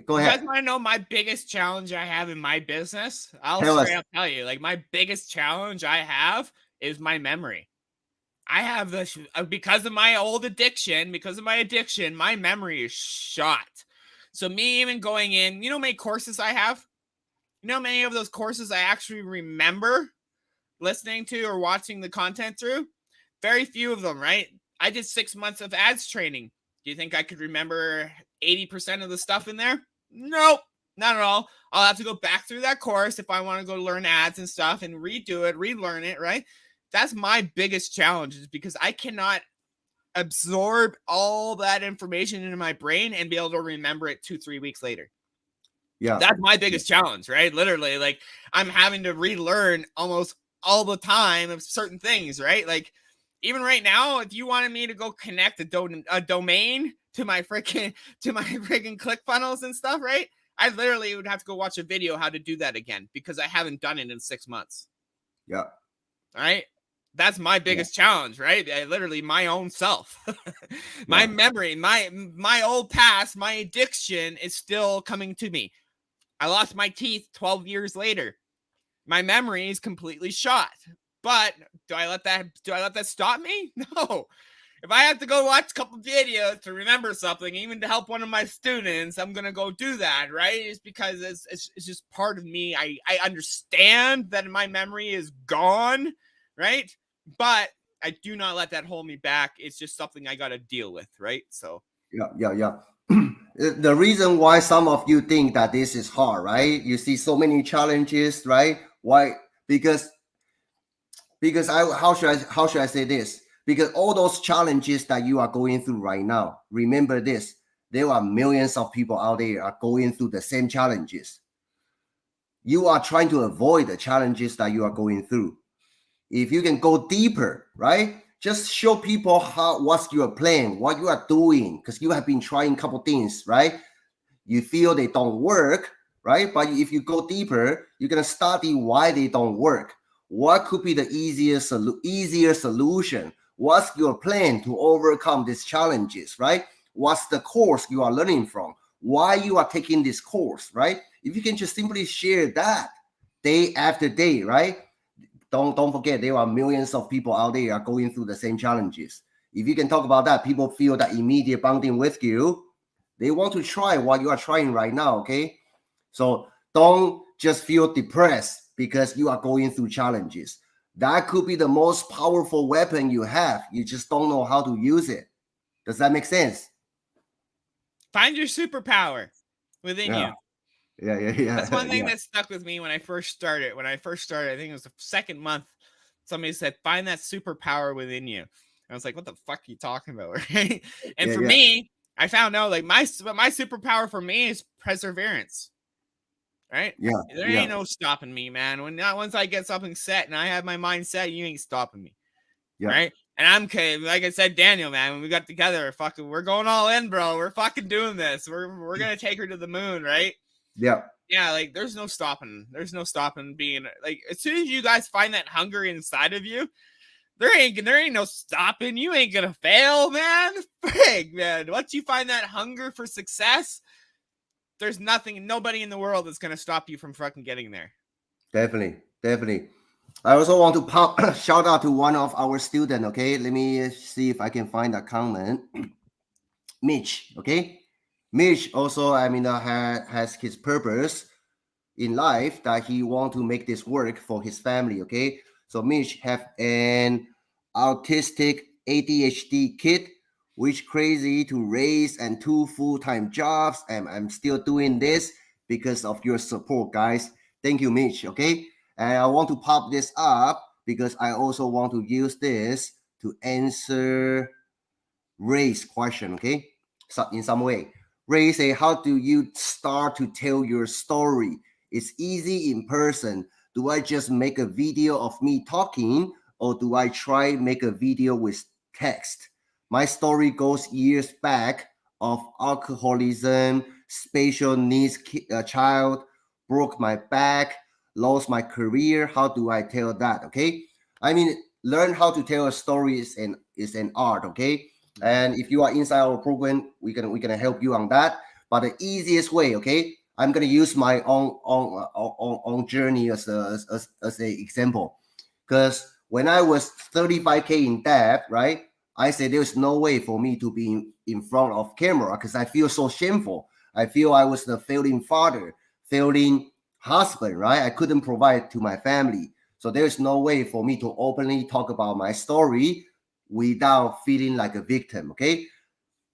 [SPEAKER 2] go
[SPEAKER 1] you
[SPEAKER 2] ahead.
[SPEAKER 1] guys want to know my biggest challenge I have in my business? I'll
[SPEAKER 2] Tell us.
[SPEAKER 1] straight up tell you, like my biggest challenge I have is my memory. I have this because of my addiction, my memory is shot. So me even going in, you know how many courses I have? You know how many of those courses I actually remember listening to or watching the content through? Very few of them, right? I did 6 months of ads training. Do you think I could remember 80% of the stuff in there? Nope, not at all. I'll have to go back through that course if I want to go learn ads and stuff and redo it, relearn it, right? That's my biggest challenge, is because I cannot absorb all that information into my brain and be able to remember it 2-3 weeks later.
[SPEAKER 2] Yeah.
[SPEAKER 1] That's my biggest challenge, right? Literally, like I'm having to relearn almost all the time of certain things, right? Like even right now, if you wanted me to go connect a domain to my freaking ClickFunnels and stuff, right? I literally would have to go watch a video how to do that again because I haven't done it in 6 months.
[SPEAKER 2] Yeah.
[SPEAKER 1] All right. That's my biggest challenge, right? Literally my own self. My memory, my old past, my addiction is still coming to me. I lost my teeth 12 years later. My memory is completely shot. But do I let that stop me? No. If I have to go watch a couple videos to remember something, even to help one of my students, I'm going to go do that, right? It's because it's just part of me. I understand that my memory is gone, right? But I do not let that hold me back. It's just something I got to deal with, right? So
[SPEAKER 2] Yeah. The reason why some of you think that this is hard, right? You see so many challenges, right? Why? Because how should I say this? Because all those challenges that you are going through right now, remember this: there are millions of people out there are going through the same challenges. You are trying to avoid the challenges that you are going through. If you can go deeper, right? Just show people what's your plan, what you are doing, because you have been trying a couple things, right? You feel they don't work, right? But if you go deeper, you're gonna study why they don't work. What could be the easier solution? What's your plan to overcome these challenges, right? What's the course you are learning from? Why you are taking this course, right? If you can just simply share that day after day, right? Don't forget there are millions of people out there are going through the same challenges. If you can talk about that, people feel that immediate bonding with you. They want to try what you are trying right now, okay? So don't just feel depressed because you are going through challenges. That could be the most powerful weapon you have. You just don't know how to use it. Does that make sense?
[SPEAKER 1] find your superpower within you.
[SPEAKER 2] Yeah.
[SPEAKER 1] That's one thing that stuck with me when I first started. I think it was the second month. Somebody said, "Find that superpower within you." I was like, "What the fuck are you talking about?" Right? And for me, I found out like my superpower for me is perseverance. Right? There ain't no stopping me, man. Once I get something set and I have my mind set, you ain't stopping me. Right? And I'm like I said, Daniel, man, when we got together, we're going all in, bro. We're fucking doing this. We're gonna take her to the moon, right? Yeah, like there's no stopping being like, as soon as you guys find that hunger inside of you, there ain't no stopping. You ain't gonna fail, man. Frig, man. Once you find that hunger for success, there's nobody in the world that's gonna stop you from fucking getting there.
[SPEAKER 2] Definitely. I also want to pop shout out to one of our students. Okay, let me see if I can find a comment. Mitch. Okay, Mitch also, has his purpose in life that he want to make this work for his family. Okay, so Mitch have an autistic ADHD kid, which crazy to raise and two full-time jobs, and I'm still doing this because of your support, guys. Thank you, Mitch. Okay, and I want to pop this up because I also want to use this to answer Ray's question. Okay, so in some way, Ray say, how do you start to tell your story? It's easy in person. Do I just make a video of me talking, or do I try make a video with text? My story goes years back of alcoholism, special needs child, broke my back, lost my career. How do I tell that? Okay, I mean, learn how to tell a story is an art. Okay, and if you are inside our program, we gonna help you on that. But the easiest way, okay, I'm gonna use my own journey as as a example. Because when I was 35K in debt, right, I said there's no way for me to be in front of camera because I feel so shameful. I feel I was the failing father, failing husband, right? I couldn't provide to my family. So there's no way for me to openly talk about my story without feeling like a victim. Okay,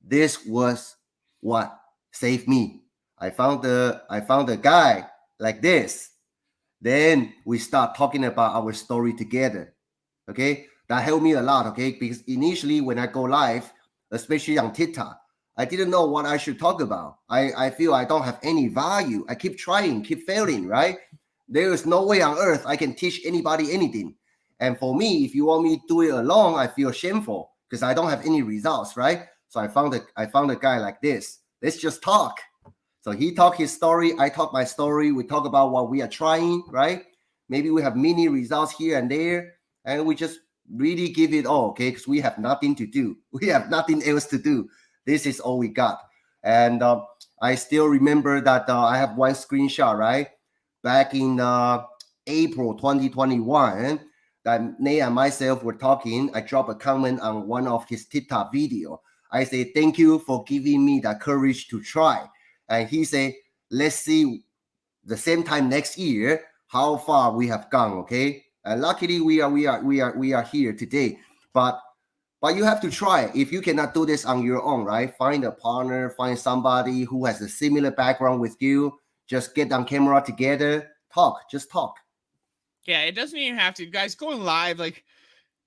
[SPEAKER 2] this was what saved me. I found a guy like this. Then we start talking about our story together. Okay, that helped me a lot. Okay, because initially when I go live, especially on TikTok, I didn't know what I should talk about. I feel I don't have any value. I keep trying, keep failing, right? There is no way on earth I can teach anybody anything. And for me, if you want me to do it alone, I feel shameful because I don't have any results, right? So I found a guy like this. Let's just talk. So he talked his story, I talk my story. We talk about what we are trying, right? Maybe we have mini results here and there, and we just really give it all, okay? Because we have nothing to do. We have nothing else to do. This is all we got. And I still remember that I have one screenshot, right? Back in April 2021, that Nate and myself were talking. I dropped a comment on one of his TikTok video. I say, thank you for giving me the courage to try. And he say, let's see the same time next year how far we have gone. Okay, and luckily we are here today. But you have to try. If you cannot do this on your own, right? Find a partner, find somebody who has a similar background with you. Just get on camera together, just talk.
[SPEAKER 1] Yeah, it doesn't even have to, guys. Going live, like,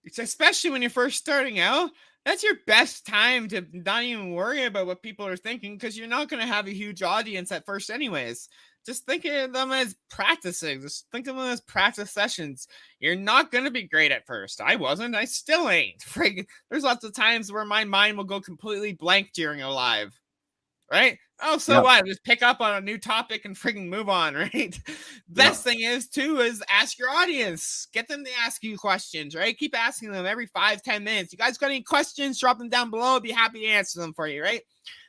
[SPEAKER 1] it's especially when you're first starting out. That's your best time to not even worry about what people are thinking, because you're not going to have a huge audience at first, anyways. Just think of them as practicing. Just think of them as practice sessions. You're not going to be great at first. I wasn't. I still ain't. Frig. There's lots of times where my mind will go completely blank during a live. Right? Oh, so
[SPEAKER 2] Yeah,
[SPEAKER 1] what? Just pick up on a new topic and freaking move on, right?
[SPEAKER 2] yeah,
[SPEAKER 1] Best thing is too is ask your audience. Get them to ask you questions, right? Keep asking them every 5-10 minutes. You guys got any questions? Drop them down below. I'd be happy to answer them for you, right?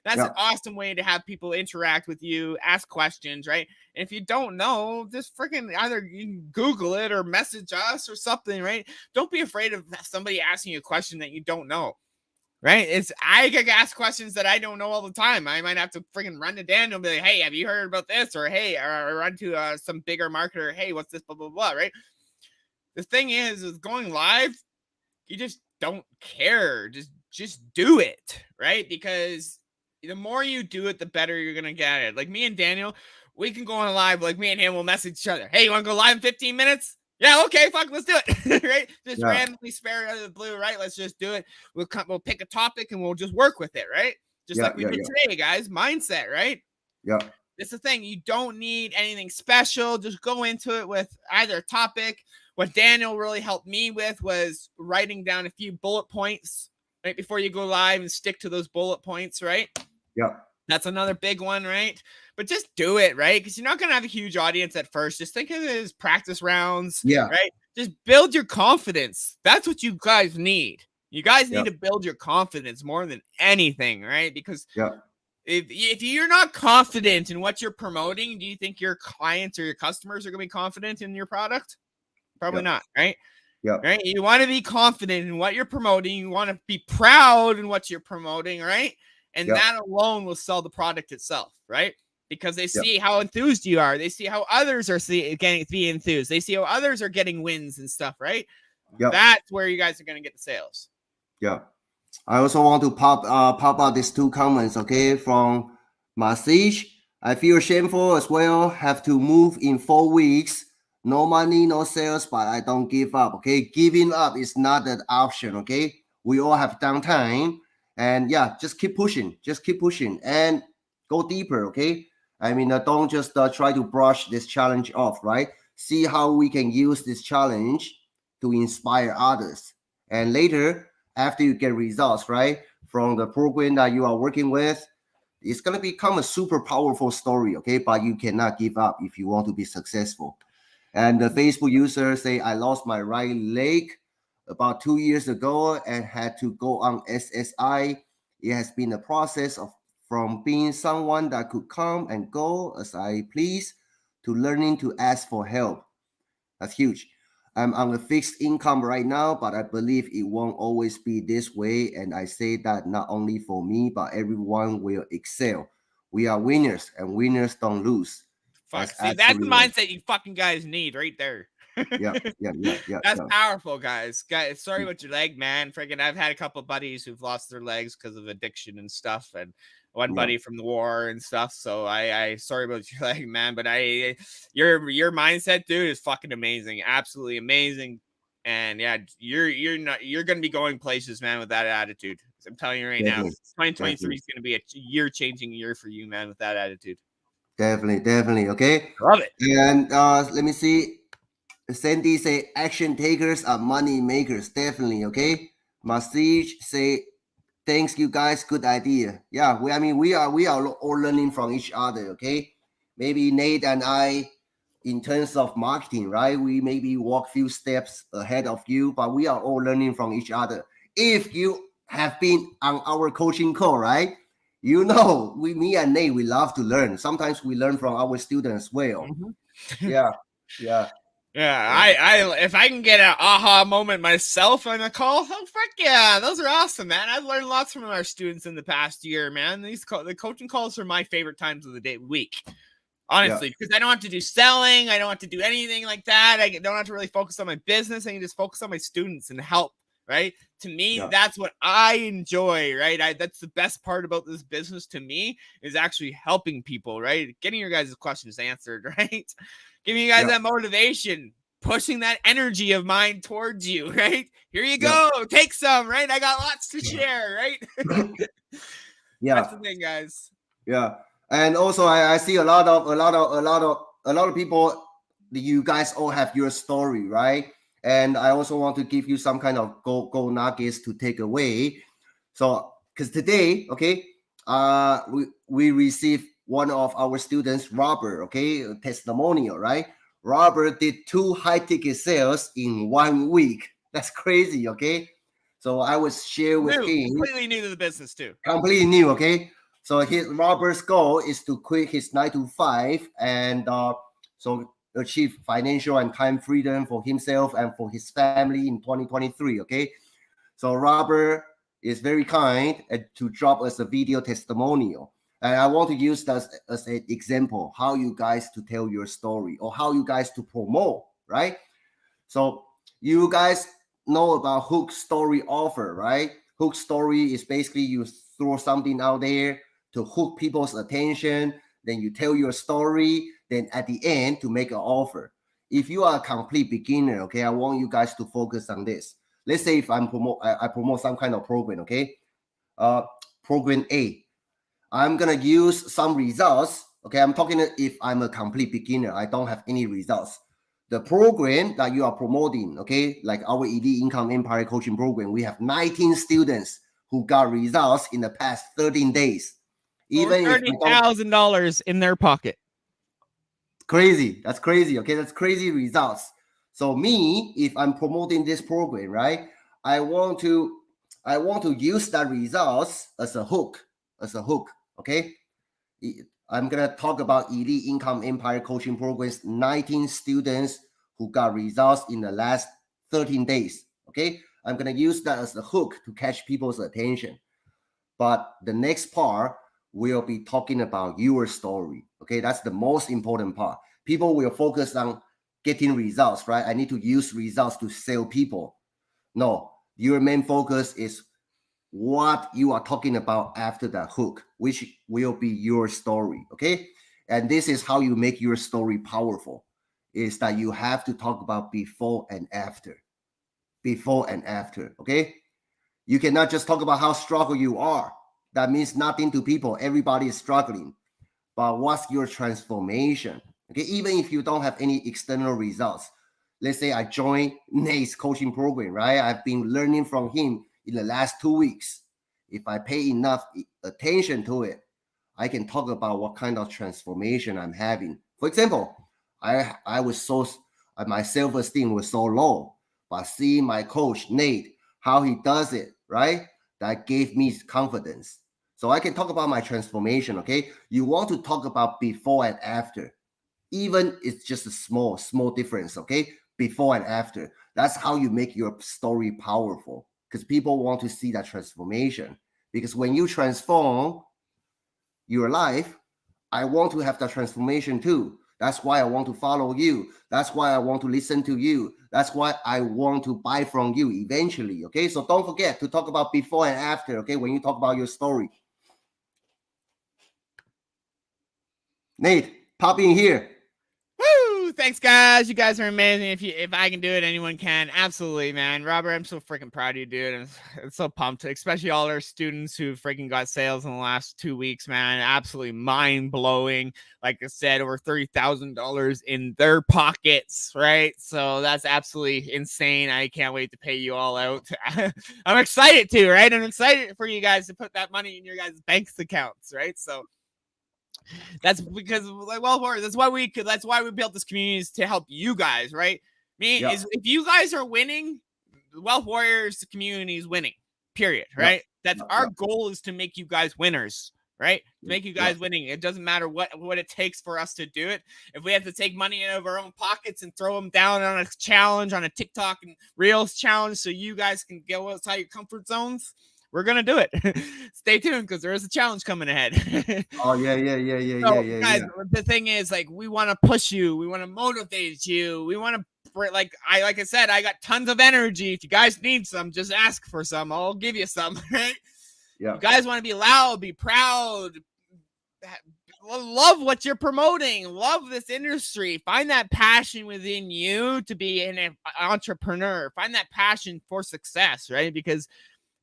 [SPEAKER 1] That's an
[SPEAKER 2] yeah,
[SPEAKER 1] awesome way to have people interact with you, ask questions, right? And if you don't know, just freaking either you can Google it or message us or something, right? Don't be afraid of somebody asking you a question that you don't know. Right? I get asked questions that I don't know all the time. I might have to freaking run to Daniel and be like, hey, have you heard about this? Or hey, or run to some bigger marketer, hey, what's this? Blah blah blah. Right? The thing is going live, you just don't care. Just do it, right? Because the more you do it, the better you're gonna get it. Like me and Daniel, we can go on live. Like me and him will message each other. Hey, you want to go live in 15 minutes? Yeah, okay, fuck, let's do it. Right? Just
[SPEAKER 2] yeah,
[SPEAKER 1] randomly spare out of the blue, right? Let's just do it. We'll pick a topic and we'll just work with it, right? Just
[SPEAKER 2] yeah,
[SPEAKER 1] like we
[SPEAKER 2] yeah,
[SPEAKER 1] did
[SPEAKER 2] yeah,
[SPEAKER 1] today, guys. Mindset, right?
[SPEAKER 2] yeah,
[SPEAKER 1] It's the thing. You don't need anything special. Just go into it with either a topic. What Daniel really helped me with was writing down a few bullet points right before you go live and stick to those bullet points, right?
[SPEAKER 2] yeah,
[SPEAKER 1] That's another big one, right? But just do it, right? Because you're not going to have a huge audience at first. Just think of it as practice rounds,
[SPEAKER 2] yeah,
[SPEAKER 1] right? Just build your confidence. That's what you guys need. You guys
[SPEAKER 2] yeah,
[SPEAKER 1] need to build your confidence more than anything, right? Because
[SPEAKER 2] yeah.
[SPEAKER 1] if you're not confident in what you're promoting, do you think your clients or your customers are going to be confident in your product? Probably not, right?
[SPEAKER 2] Yeah.
[SPEAKER 1] Right? You want to be confident in what you're promoting. You want to be proud in what you're promoting, right? And
[SPEAKER 2] Yeah.
[SPEAKER 1] that alone will sell the product itself, right? Because they
[SPEAKER 2] Yeah.
[SPEAKER 1] see how enthused you are. They see how others are getting enthused. They see how others are getting wins and stuff, right?
[SPEAKER 2] Yeah.
[SPEAKER 1] That's where you guys are going to get the sales.
[SPEAKER 2] Yeah. I also want to pop out these 2 comments, okay, from Massage. I feel shameful as well. Have to move in 4 weeks. No money, no sales, but I don't give up. Okay, giving up is not an option. Okay, we all have downtime, and yeah, just keep pushing. Just keep pushing and go deeper. Okay, I mean, don't just try to brush this challenge off. Right? See how we can use this challenge to inspire others, and later after you get results, right, from the program that you are working with, it's going to become a super powerful story, okay? But you cannot give up if you want to be successful. And the Facebook user say, I lost my right leg about 2 years ago and had to go on SSI. It has been a process of from being someone that could come and go as I please to learning to ask for help. That's huge. I'm on a fixed income right now, but I believe it won't always be this way. And I say that not only for me, but everyone will excel. We are winners, and winners don't lose.
[SPEAKER 1] Fuck.
[SPEAKER 2] That's
[SPEAKER 1] See, that's the
[SPEAKER 2] absolutely
[SPEAKER 1] mindset you fucking guys need right there.
[SPEAKER 2] yeah.
[SPEAKER 1] That's powerful, guys. Guys, sorry about your leg, man. Freaking, I've had a couple buddies who've lost their legs because of addiction and stuff, and one buddy from the war and stuff. So I sorry about your leg, man. But your mindset, dude, is fucking amazing, absolutely amazing. And yeah, you're gonna be going places, man, with that attitude. I'm telling you right now, 2023 is gonna be a year-changing year for you, man, with that attitude.
[SPEAKER 2] Definitely. Okay.
[SPEAKER 1] Love it.
[SPEAKER 2] And let me see. Sandy say action takers are money makers. Definitely. Okay. Masij say thanks you guys. Good idea. Yeah. We are all learning from each other. Okay. Maybe Nate and I, in terms of marketing, right? We maybe walk few steps ahead of you, but we are all learning from each other. If you have been on our coaching call, right? You know, me and Nate, we love to learn. Sometimes we learn from our students as well.
[SPEAKER 1] Mm-hmm.
[SPEAKER 2] Yeah.
[SPEAKER 1] I if I can get an aha moment myself on a call, oh fuck yeah, those are awesome, man. I've learned lots from our students in the past year, man. The coaching calls are my favorite times of the week, honestly, because I don't have to do selling, I don't have to do anything like that. I don't have to really focus on my business. I can just focus on my students and help. Right? To me, that's what I enjoy, right? That's the best part about this business to me is actually helping people, right? Getting your guys' questions answered, right? Giving you guys that motivation, pushing that energy of mine towards you, right? Here you go, take some, right? I got lots to share, right? That's the thing, guys.
[SPEAKER 2] Yeah, and also I see a lot of people. You guys all have your story, right? And I also want to give you some kind of gold nuggets to take away. So, because today, okay, we received one of our students, Robert, okay, a testimonial, right? Robert did 2 high ticket sales in 1 week. That's crazy, okay? So I was share with him.
[SPEAKER 1] Completely new to the business too.
[SPEAKER 2] Completely new, okay? So Robert's goal is to quit his 9 to 5 and so achieve financial and time freedom for himself and for his family in 2023, okay? So Robert is very kind to drop us a video testimonial. And I want to use that as an example, how you guys to tell your story or how you guys to promote, right? So you guys know about hook story offer, right? Hook story is basically you throw something out there to hook people's attention, then you tell your story, then at the end to make an offer. If you are a complete beginner, okay, I want you guys to focus on this. Let's say if I promote some kind of program, okay? Program A. I'm gonna use some results. Okay, I'm talking if I'm a complete beginner, I don't have any results. The program that you are promoting, okay, like our Elite Income Empire coaching program, we have 19 students who got results in the past 13 days.
[SPEAKER 1] Even $30,000 in their pocket.
[SPEAKER 2] Crazy. That's crazy. Okay, that's crazy results. So me, if I'm promoting this program, right, I want to use that results as a hook. Okay. I'm gonna talk about Elite Income Empire coaching programs. 19 students who got results in the last 13 days. Okay, I'm going to use that as the hook to catch people's attention. But the next part will be talking about your story. Okay, that's the most important part. People will focus on getting results, right? I need to use results to sell people. No, your main focus is what you are talking about after that hook, which will be your story. Okay, and this is how you make your story powerful, is that you have to talk about before and after. Before and after. Okay, you cannot just talk about how struggle you are. That means nothing to people. Everybody is struggling. But what's your transformation? Okay, even if you don't have any external results. Let's say I joined Nate's coaching program, right? I've been learning from him in the last 2 weeks. If I pay enough attention to it, I can talk about what kind of transformation I'm having. For example, I was so, my self-esteem was so low, but seeing my coach, Nate, how he does it, right? That gave me confidence. So I can talk about my transformation, okay? You want to talk about before and after. Even it's just a small difference, okay? Before and after. That's how you make your story powerful, because people want to see that transformation. Because when you transform your life, I want to have that transformation too. That's why I want to follow you. That's why I want to listen to you. That's why I want to buy from you eventually. Okay, so don't forget to talk about before and after. Okay, when you talk about your story. Nate, pop in here.
[SPEAKER 1] Woo! Thanks, guys. You guys are amazing. If I can do it, anyone can. Absolutely, man. Robert, I'm so freaking proud of you, dude. I'm so pumped, especially all our students who freaking got sales in the last 2 weeks, man. Absolutely mind blowing. Like I said, over $30,000 in their pockets, right? So that's absolutely insane. I can't wait to pay you all out. I'm excited too, right? I'm excited for you guys to put that money in your guys' bank accounts, right? So that's because, like, well, that's why we built this community, is to help you guys, right? Is if you guys are winning, the Wealth Warriors community is winning. Period. Right? That's our goal, is to make you guys winners. Right? To make you guys winning. It doesn't matter what it takes for us to do it. If we have to take money out of our own pockets and throw them down on a challenge, on a TikTok and Reels challenge, so you guys can go outside your comfort zones, we're gonna do it. Stay tuned, because there is a challenge coming ahead.
[SPEAKER 2] Oh yeah.
[SPEAKER 1] Guys, the thing is, like, we want to push you, we want to motivate you, we want to, like I said, I got tons of energy. If you guys need some, just ask for some. I'll give you some. Right? Yeah. You guys want to be loud, be proud, love what you're promoting, love this industry, find that passion within you to be an entrepreneur, find that passion for success, right? Because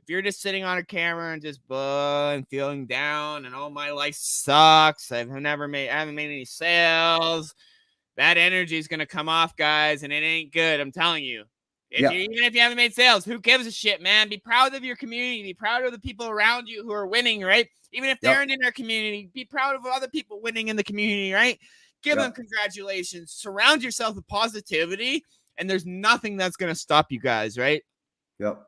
[SPEAKER 1] if you're just sitting on a camera and just and feeling down and, oh, my life sucks, I haven't made any sales, that energy is going to come off, guys, and it ain't good. I'm telling you. Even if you haven't made sales, who gives a shit, man? Be proud of your community. Be proud of the people around you who are winning, right? Even if they aren't in our community, be proud of other people winning in the community, right? Give them congratulations. Surround yourself with positivity, and there's nothing that's going to stop you guys, right?
[SPEAKER 2] Yep.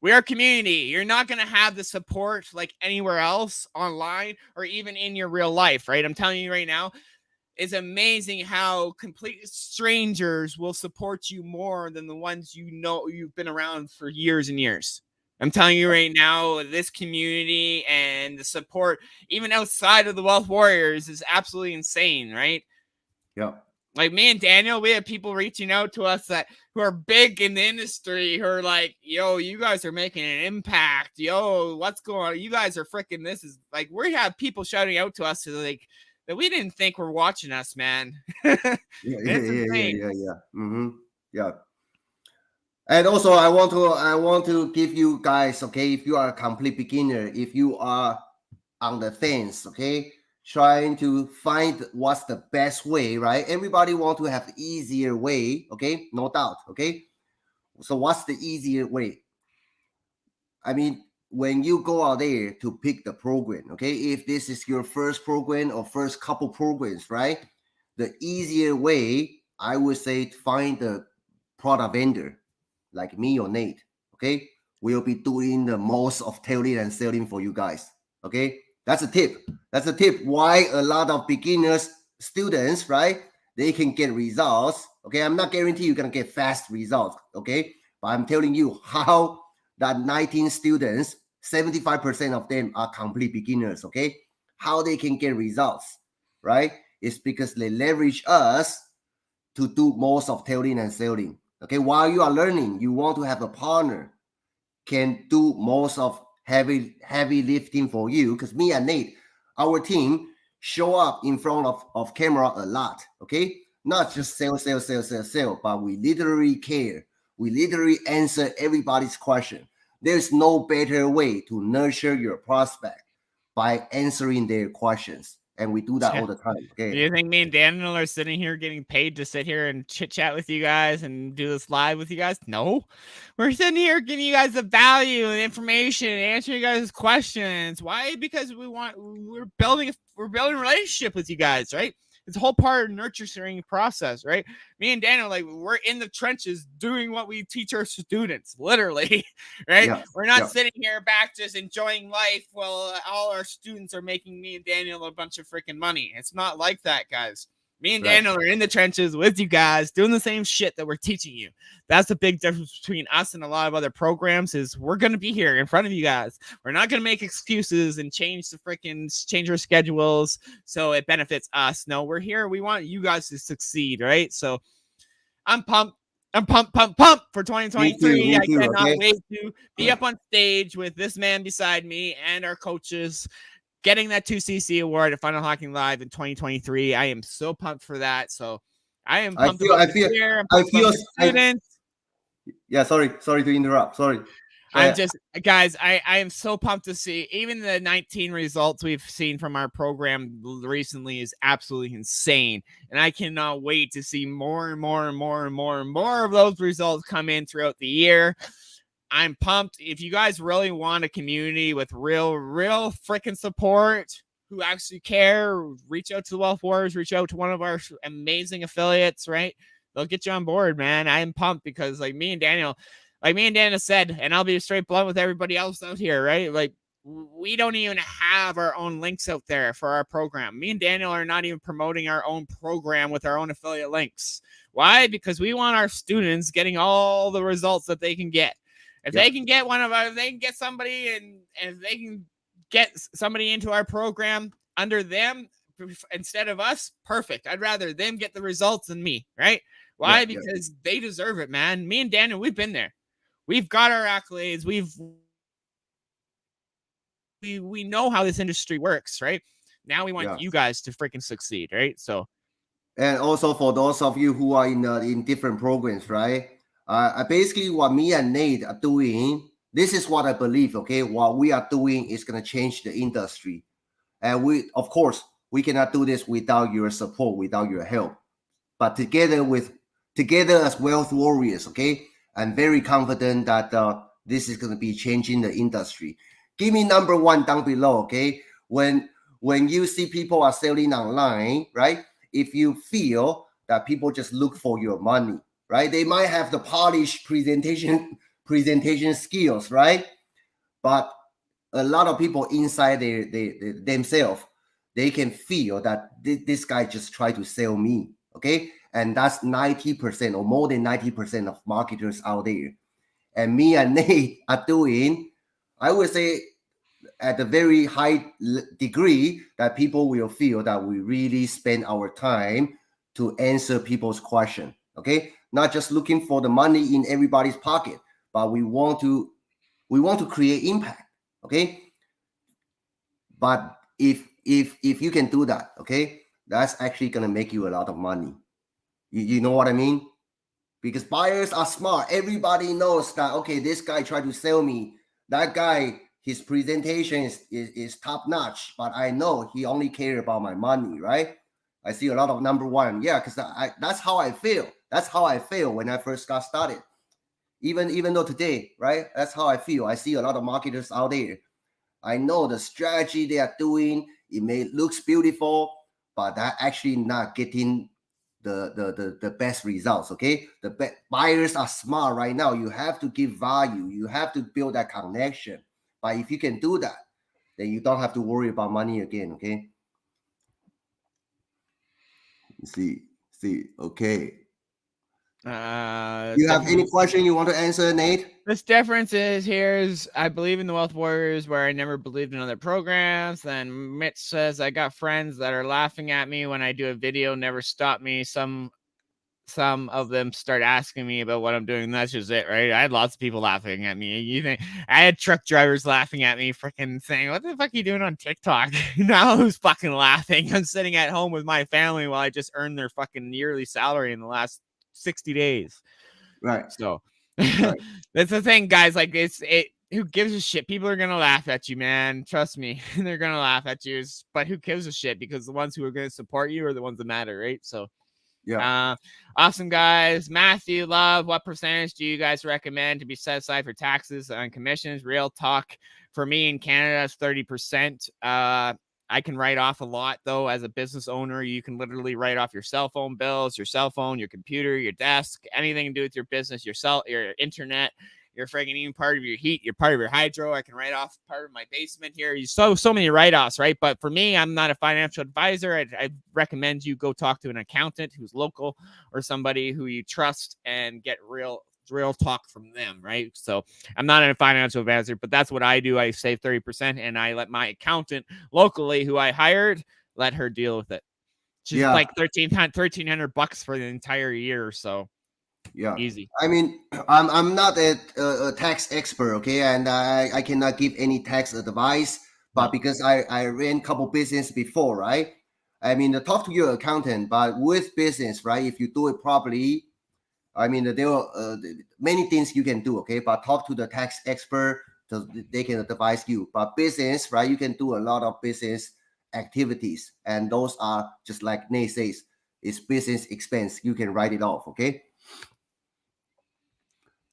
[SPEAKER 1] We are community. You're not going to have the support like anywhere else online or even in your real life, right? I'm telling you right now, it's amazing how complete strangers will support you more than the ones you know you've been around for years and years. I'm telling you right now, this community and the support, even outside of the Wealth Warriors, is absolutely insane, right?
[SPEAKER 2] Yeah.
[SPEAKER 1] Like me and Daniel, we have people reaching out to us who are big in the industry, who are like, yo, you guys are making an impact. Yo, what's going on? You guys are freaking, this is like, we have people shouting out to us like that we didn't think were watching us, man.
[SPEAKER 2] Yeah. Mm-hmm. Yeah. And also, I want to give you guys, okay, if you are a complete beginner, if you are on the fence, okay, trying to find what's the best way, right? Everybody want to have easier way, okay, no doubt, okay. So what's the easier way? I mean, when you go out there to pick the program, okay, if this is your first program or first couple programs, right? The easier way, I would say, to find the product vendor like me or Nate, okay? We'll be doing the most of tailoring and selling for you guys, okay? That's a tip. That's a tip why a lot of beginners, students, right? They can get results, Okay, I'm not guaranteeing you're gonna get fast results. Okay, but I'm telling you how that 19 students, 75% of them are complete beginners. Okay, how they can get results, right? It's because they leverage us to do most of tailing and selling. Okay, while you are learning, you want to have a partner can do most of heavy lifting for you. Because me and Nate, our team show up in front of camera a lot. Okay, not just sell, but we literally care. We literally answer everybody's question. There's no better way to nurture your prospect by answering their questions, and we do that all the time.
[SPEAKER 1] Do
[SPEAKER 2] Okay.
[SPEAKER 1] you think me and Daniel are sitting here getting paid to sit here and chit chat with you guys and do this live with you guys? No. We're sitting here giving you guys the value and information and answering you guys' questions. Why? Because we're building a relationship with you guys, right? It's a whole part of nurturing process, right? Me and Daniel, like, we're in the trenches doing what we teach our students, literally, right?
[SPEAKER 2] Yeah.
[SPEAKER 1] We're not
[SPEAKER 2] Yeah.
[SPEAKER 1] sitting here back just enjoying life while all our students are making me and Daniel a bunch of freaking money. It's not like that, guys. Me and Daniel are in the trenches with you guys doing the same shit that we're teaching you. That's the big difference between us and a lot of other programs is we're going to be here in front of you guys. We're not going to make excuses and change our schedules so it benefits us. No, we're here. We want you guys to succeed, right? So I'm pumped. I'm pumped for 2023.
[SPEAKER 2] Me
[SPEAKER 1] I
[SPEAKER 2] too.
[SPEAKER 1] cannot
[SPEAKER 2] Okay.
[SPEAKER 1] wait to be up on stage with this man beside me and our coaches getting that 2CC award at Final Hawking Live in 2023. I am so pumped for that. So I am pumped about this year. I'm pumped about my students.
[SPEAKER 2] Yeah, sorry to interrupt. Sorry.
[SPEAKER 1] I'm just, guys, I am so pumped to see even the 19 results we've seen from our program recently is absolutely insane. And I cannot wait to see more and more of those results come in throughout the year. I'm pumped. If you guys really want a community with real freaking support, who actually care, reach out to the Wealth Warriors, reach out to one of our amazing affiliates, right? They'll get you on board, man. I am pumped because like me and Daniel said, and I'll be straight blunt with everybody else out here, right? Like, we don't even have our own links out there for our program. Me and Daniel are not even promoting our own program with our own affiliate links. Why? Because we want our students getting all the results that they can get. If they can get if they can get somebody and if they can get somebody into our program under them instead of us, perfect. I'd rather them get the results than me, right? Why? Because they deserve it, man. Me and Daniel, we've been there. We've got our accolades. We know how this industry works, right? Now we want you guys to freaking succeed, right? So,
[SPEAKER 2] and also for those of you who are in different programs, right? Basically what me and Nate are doing, this is what I believe. Okay, what we are doing is gonna change the industry, and we, of course, we cannot do this without your support, without your help. But together as wealth warriors, okay, I'm very confident that this is going to be changing the industry. Give me number one down below, okay? When you see people are selling online, right? If you feel that people just look for your money, right? They might have the polished presentation skills, right? But a lot of people inside themselves, they can feel that this guy just tried to sell me, okay? And that's 90% or more than 90% of marketers out there. And me and Nate are doing, I would say, at a very high degree that people will feel that we really spend our time to answer people's question, okay? Not just looking for the money in everybody's pocket, but we want to create impact, okay? But if you can do that, okay, that's actually gonna make you a lot of money. You know what I mean? Because buyers are smart. Everybody knows that, okay, this guy tried to sell me. That guy, his presentation is top notch, but I know he only cares about my money, right? I see a lot of number one. Yeah, because that's how I feel. That's how I feel when I first got started. Even though today, right? That's how I feel. I see a lot of marketers out there. I know the strategy they are doing, it may looks beautiful, but that actually not getting the best results. Okay, the buyers are smart right now. You have to give value. You have to build that connection. But if you can do that, then you don't have to worry about money again. Okay. See. Okay. You have any question you want to answer, Nate?
[SPEAKER 1] This difference is I believe in the Wealth Warriors where I never believed in other programs. Then Mitch says I got friends that are laughing at me when I do a video, never stop me. Some of them start asking me about what I'm doing. That's just it, right? I had lots of people laughing at me. You think I had truck drivers laughing at me, freaking saying, "What the fuck are you doing on TikTok?" Now who's fucking laughing? I'm sitting at home with my family while I just earned their fucking yearly salary in the last 60 days.
[SPEAKER 2] Right.
[SPEAKER 1] So
[SPEAKER 2] Right.
[SPEAKER 1] that's the thing, guys. Like who gives a shit? People are gonna laugh at you, man. Trust me. They're gonna laugh at you. But who gives a shit? Because the ones who are gonna support you are the ones that matter, right? So
[SPEAKER 2] Yeah.
[SPEAKER 1] awesome, guys. Matthew, Love, what percentage do you guys recommend to be set aside for taxes and commissions? Real talk, for me in Canada, it's 30%. I can write off a lot, though. As a business owner, you can literally write off your cell phone bills, your cell phone, your computer, your desk, anything to do with your business, your internet, your friggin' even part of your heat, your part of your hydro. I can write off part of my basement here. You so many write-offs, right? But for me, I'm not a financial advisor. I recommend you go talk to an accountant who's local or somebody who you trust and get real talk from them, right? So I'm not a financial advisor, but that's what I do. I save 30% and I let my accountant locally who I hired, let her deal with it. She's like $1,300 for the entire year or so.
[SPEAKER 2] Yeah,
[SPEAKER 1] easy.
[SPEAKER 2] I mean, I'm not a tax expert, okay, and I cannot give any tax advice. But because I ran a couple business before, right? I mean, talk to your accountant. But with business, right? If you do it properly, I mean, there are many things you can do, okay? But talk to the tax expert so they can advise you. But business, right? You can do a lot of business activities, and those are just like Nate says, it's business expense. You can write it off, okay?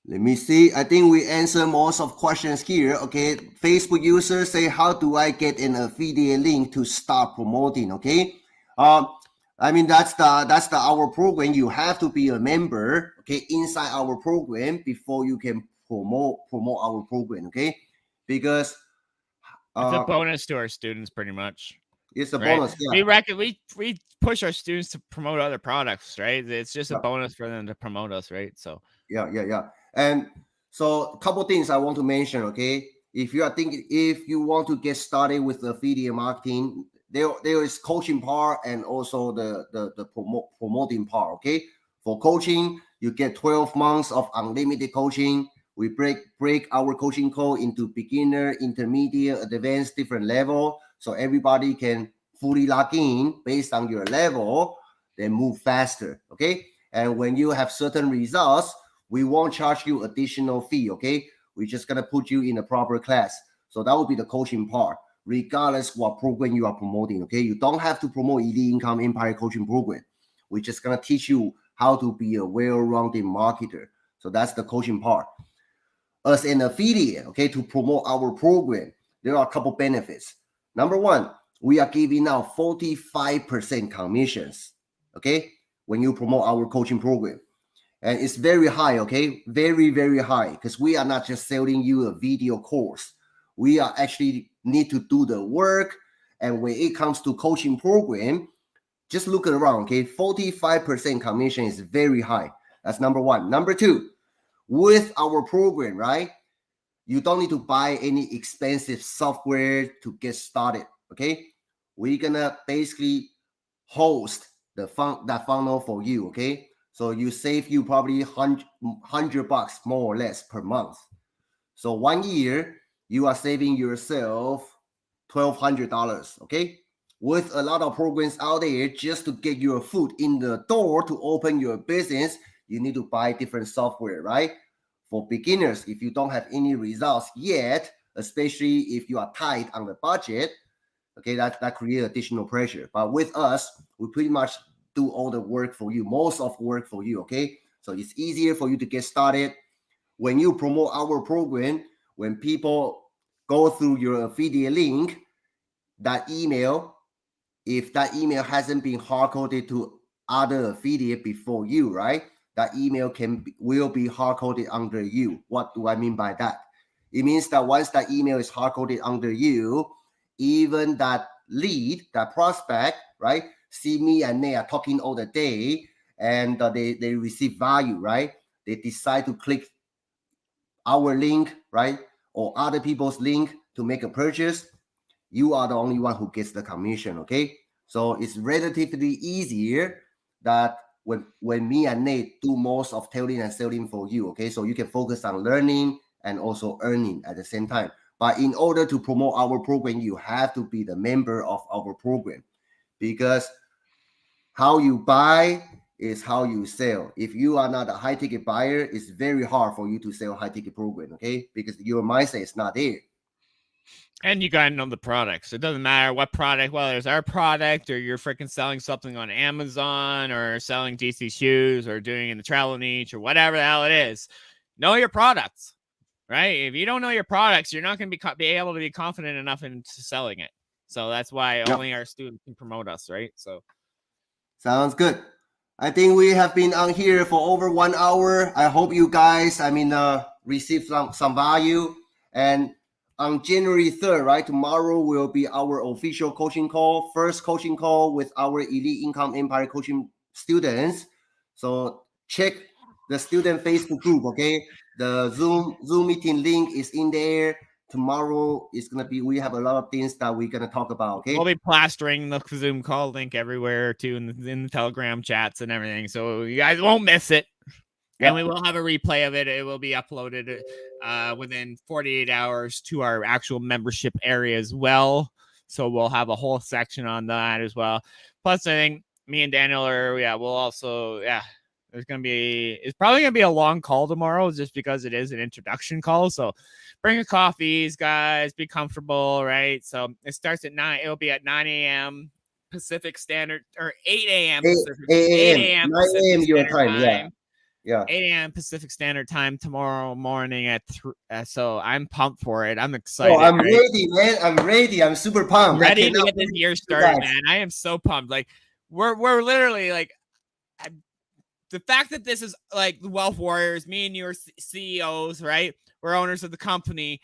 [SPEAKER 2] Let me see. I think we answer most of questions here. Okay, Facebook users say, how do I get an affiliate link to start promoting? Okay, I mean that's the our program. You have to be a member, okay, inside our program before you can promote our program. Okay, because
[SPEAKER 1] it's a bonus to our students, pretty much.
[SPEAKER 2] It's a
[SPEAKER 1] right?
[SPEAKER 2] bonus. Yeah.
[SPEAKER 1] We push our students to promote other products, right? It's just a bonus for them to promote us, right? So
[SPEAKER 2] yeah. And so a couple things I want to mention, okay? If you want to get started with affiliate marketing, there is coaching part and also the promoting part, okay? For coaching, you get 12 months of unlimited coaching. We break our coaching code into beginner, intermediate, advanced, different level, so everybody can fully lock in based on your level, then move faster, okay? And when you have certain results, we won't charge you additional fee, okay? We're just gonna put you in a proper class. So that will be the coaching part, regardless what program you are promoting, okay? You don't have to promote Elite Income Empire Coaching Program. We're just gonna teach you how to be a well-rounded marketer. So that's the coaching part. As an affiliate, okay, to promote our program, there are a couple benefits. Number one, we are giving out 45% commissions, okay, when you promote our coaching program. And it's very high, okay? Very, very high, because we are not just selling you a video course. We are actually need to do the work. And when it comes to coaching program, just look around, okay? 45% commission is very high. That's number one. Number two, with our program, right? You don't need to buy any expensive software to get started, okay? We're gonna basically host that funnel for you, okay? So you save you probably $100 more or less per month. So 1 year you are saving yourself $1,200, okay? With a lot of programs out there, just to get your foot in the door to open your business, you need to buy different software, right? For beginners, if you don't have any results yet, especially if you are tight on the budget, okay, that creates additional pressure. But with us, we pretty much do all the work for you, most of work for you, okay? So it's easier for you to get started. When you promote our program, when people go through your affiliate link, that email, if that email hasn't been hard-coded to other affiliate before you, right? That email will be hard-coded under you. What do I mean by that? It means that once that email is hard-coded under you, even that lead, that prospect, right? See me and they are talking all the day, and they receive value, right? They decide to click our link, right, or other people's link to make a purchase. You are the only one who gets the commission, okay? So it's relatively easier that when me and Nate do most of tailing and selling for you, okay? So you can focus on learning and also earning at the same time. But in order to promote our program, you have to be the member of our program, because how you buy is how you sell. If you are not a high ticket buyer, it's very hard for you to sell high ticket program, okay? Because your mindset is not there.
[SPEAKER 1] And you gotta know the products. It doesn't matter what product, whether it's our product or you're freaking selling something on Amazon or selling DC shoes or doing in the travel niche or whatever the hell it is. Know your products, right? If you don't know your products, you're not going to be able to be confident enough into selling it. So that's why only our students can promote us, right? So
[SPEAKER 2] sounds good. I think we have been on here for over 1 hour. I hope you guys, receive some value. And on January 3rd, right, tomorrow will be our official coaching call, first coaching call with our Elite Income Empire coaching students. So check the student Facebook group, okay? The Zoom meeting link is in there. Tomorrow is gonna be, we have a lot of things that we're gonna talk about, okay?
[SPEAKER 1] We'll be plastering the Zoom call link everywhere too in the Telegram chats and everything, so you guys won't miss it. Yep. And we will have a replay of it. It will be uploaded within 48 hours to our actual membership area as well. So we'll have a whole section on that as well. Plus, I think me and Daniel we'll also, it's probably going to be a long call tomorrow just because it is an introduction call. So bring your coffees, guys, be comfortable, right? So it starts at 9. It'll be at 9 a.m. Pacific Standard, or 8 a.m. Pacific. 8 a.m.
[SPEAKER 2] 9 a.m. your time. Yeah.
[SPEAKER 1] 8 a.m. Pacific Standard Time tomorrow morning at 3. So I'm pumped for it. I'm excited.
[SPEAKER 2] I'm ready, man. I'm ready. I'm super pumped.
[SPEAKER 1] Ready to get this year started, man. I am so pumped. Like we're literally like, the fact that this is like the Wealth Warriors, me and your CEOs, right? We're owners of the company.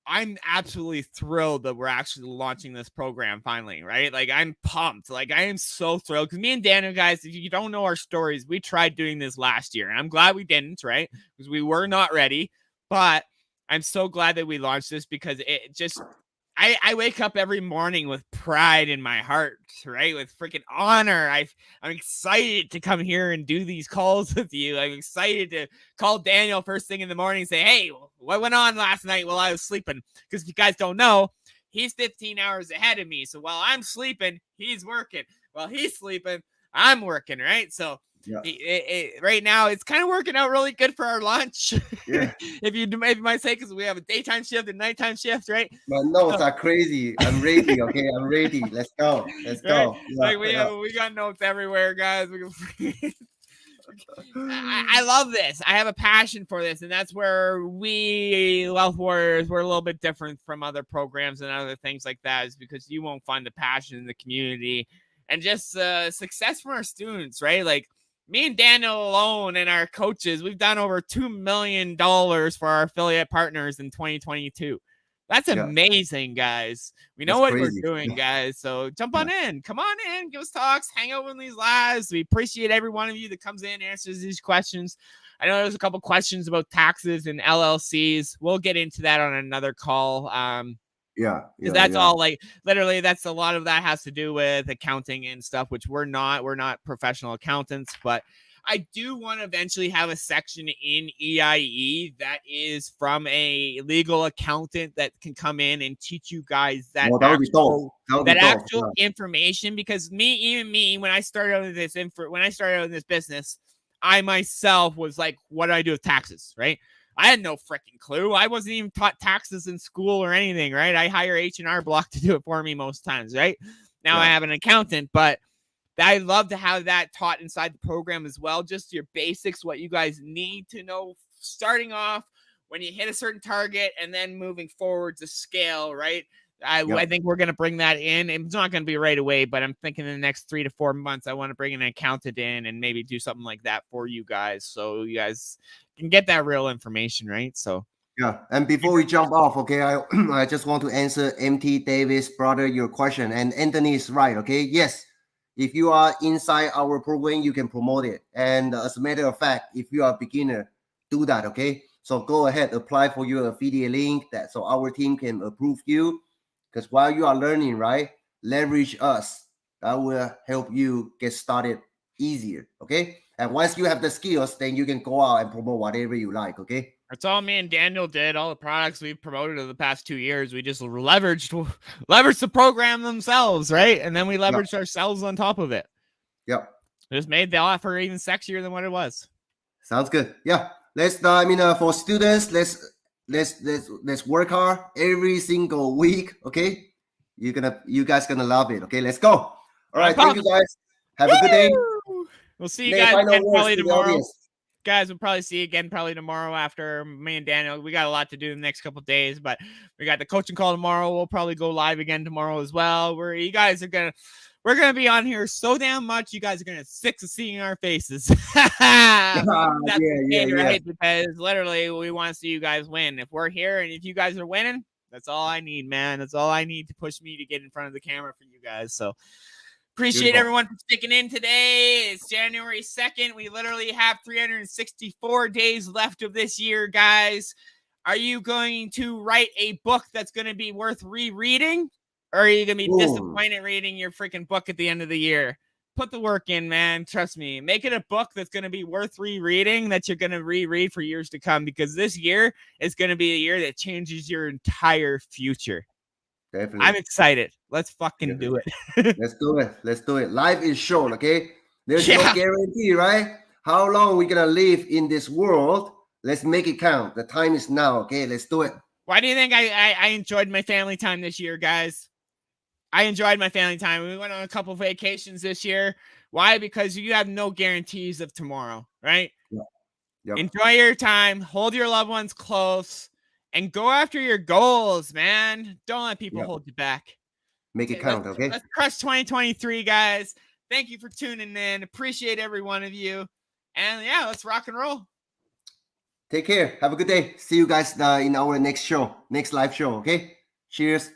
[SPEAKER 1] I'm absolutely thrilled that we're actually launching this program finally, right? Like I'm pumped. Like I am so thrilled because me and Daniel, guys, if you don't know our stories, we tried doing this last year and I'm glad we didn't, right? Because we were not ready, but I'm so glad that we launched this because it just, I wake up every morning with pride in my heart, right? With freaking honor. I'm excited to come here and do these calls with you. I'm excited to call Daniel first thing in the morning and say, hey, what went on last night while I was sleeping? Because if you guys don't know, he's 15 hours ahead of me. So while I'm sleeping, he's working. While he's sleeping, I'm working, right? So right now it's kind of working out really good for our lunch.
[SPEAKER 2] Yeah.
[SPEAKER 1] if you might say, because we have a daytime shift and nighttime shift, right?
[SPEAKER 2] My notes are crazy. I'm ready. Okay, I'm ready. Let's go. Let's go.
[SPEAKER 1] Like we got notes everywhere, guys. I love this. I have a passion for this, and that's where we Wealth Warriors, we're a little bit different from other programs and other things like that, is because you won't find the passion in the community and just success from our students, right? Like me and Daniel alone and our coaches, we've done over $2 million for our affiliate partners in 2022. That's amazing, guys. We know what we're doing, guys. So jump on in. Come on in. Give us talks. Hang out in these lives. We appreciate every one of you that comes in and answers these questions. I know there's a couple questions about taxes and LLCs. We'll get into that on another call. That's all, like, literally, that's a lot of that has to do with accounting and stuff, which we're not professional accountants, but I do want to eventually have a section in EIE that is from a legal accountant that can come in and teach you guys that actual information. Because when I started out in this business, I myself was like, what do I do with taxes, right? I had no freaking clue. I wasn't even taught taxes in school or anything, right? I hire H&R Block to do it for me most times, right? Now I have an accountant, but I love to have that taught inside the program as well. Just your basics, what you guys need to know starting off when you hit a certain target and then moving forward to scale, right? I think we're going to bring that in. It's not going to be right away, but I'm thinking in the next 3 to 4 months, I want to bring an accountant in and maybe do something like that for you guys, so you guys can get that real information, right? So
[SPEAKER 2] and before we jump off, okay, I just want to answer MT Davis, brother, your question. And Anthony is right, okay? Yes, If you are inside our program, you can promote it. And as a matter of fact, if you are a beginner, do that, okay? So go ahead, apply for your affiliate link that so our team can approve you. Because while you are learning, right, leverage us. That will help you get started easier, okay? And once you have the skills, then you can go out and promote whatever you like, okay?
[SPEAKER 1] That's all me and Daniel did. All the products we've promoted over the past 2 years, we just leveraged the program themselves, right? And then we leveraged ourselves on top of it.
[SPEAKER 2] Yep.
[SPEAKER 1] Just made the offer even sexier than what it was.
[SPEAKER 2] Sounds good. Yeah. Let's for students, let's work hard every single week, okay? You guys gonna love it. Okay, let's go. All right, thank you guys. Have a good day.
[SPEAKER 1] We'll see you guys again probably tomorrow. Guys, we'll probably see you again probably tomorrow after me and Daniel. We got a lot to do in the next couple of days, but we got the coaching call tomorrow. We'll probably go live again tomorrow as well. We're gonna be on here so damn much. You guys are gonna sick of seeing our faces. Right? Because literally we want to see you guys win. If we're here and if you guys are winning, that's all I need, man. That's all I need to push me to get in front of the camera for you guys. So appreciate everyone for sticking in today. It's January 2nd. We literally have 364 days left of this year, guys. Are you going to write a book that's going to be worth rereading? Or are you going to be disappointed reading your freaking book at the end of the year? Put the work in, man. Trust me. Make it a book that's going to be worth rereading, that you're going to reread for years to come, because this year is going to be a year that changes your entire future.
[SPEAKER 2] Definitely.
[SPEAKER 1] I'm excited. Let's fucking do it.
[SPEAKER 2] Let's do it. Let's do it. Life is short, okay? There's no guarantee, right? How long we gonna live in this world? Let's make it count. The time is now, okay? Let's do it.
[SPEAKER 1] Why do you think I enjoyed my family time this year, guys? I enjoyed my family time. We went on a couple vacations this year. Why? Because you have no guarantees of tomorrow, right?
[SPEAKER 2] Yep.
[SPEAKER 1] Enjoy your time. Hold your loved ones close. And go after your goals, man. Don't let people hold you back.
[SPEAKER 2] Make it count, okay?
[SPEAKER 1] Let's crush 2023, guys. Thank you for tuning in. Appreciate every one of you. And yeah, let's rock and roll.
[SPEAKER 2] Take care. Have a good day. See you guys in our next live show, okay? Cheers.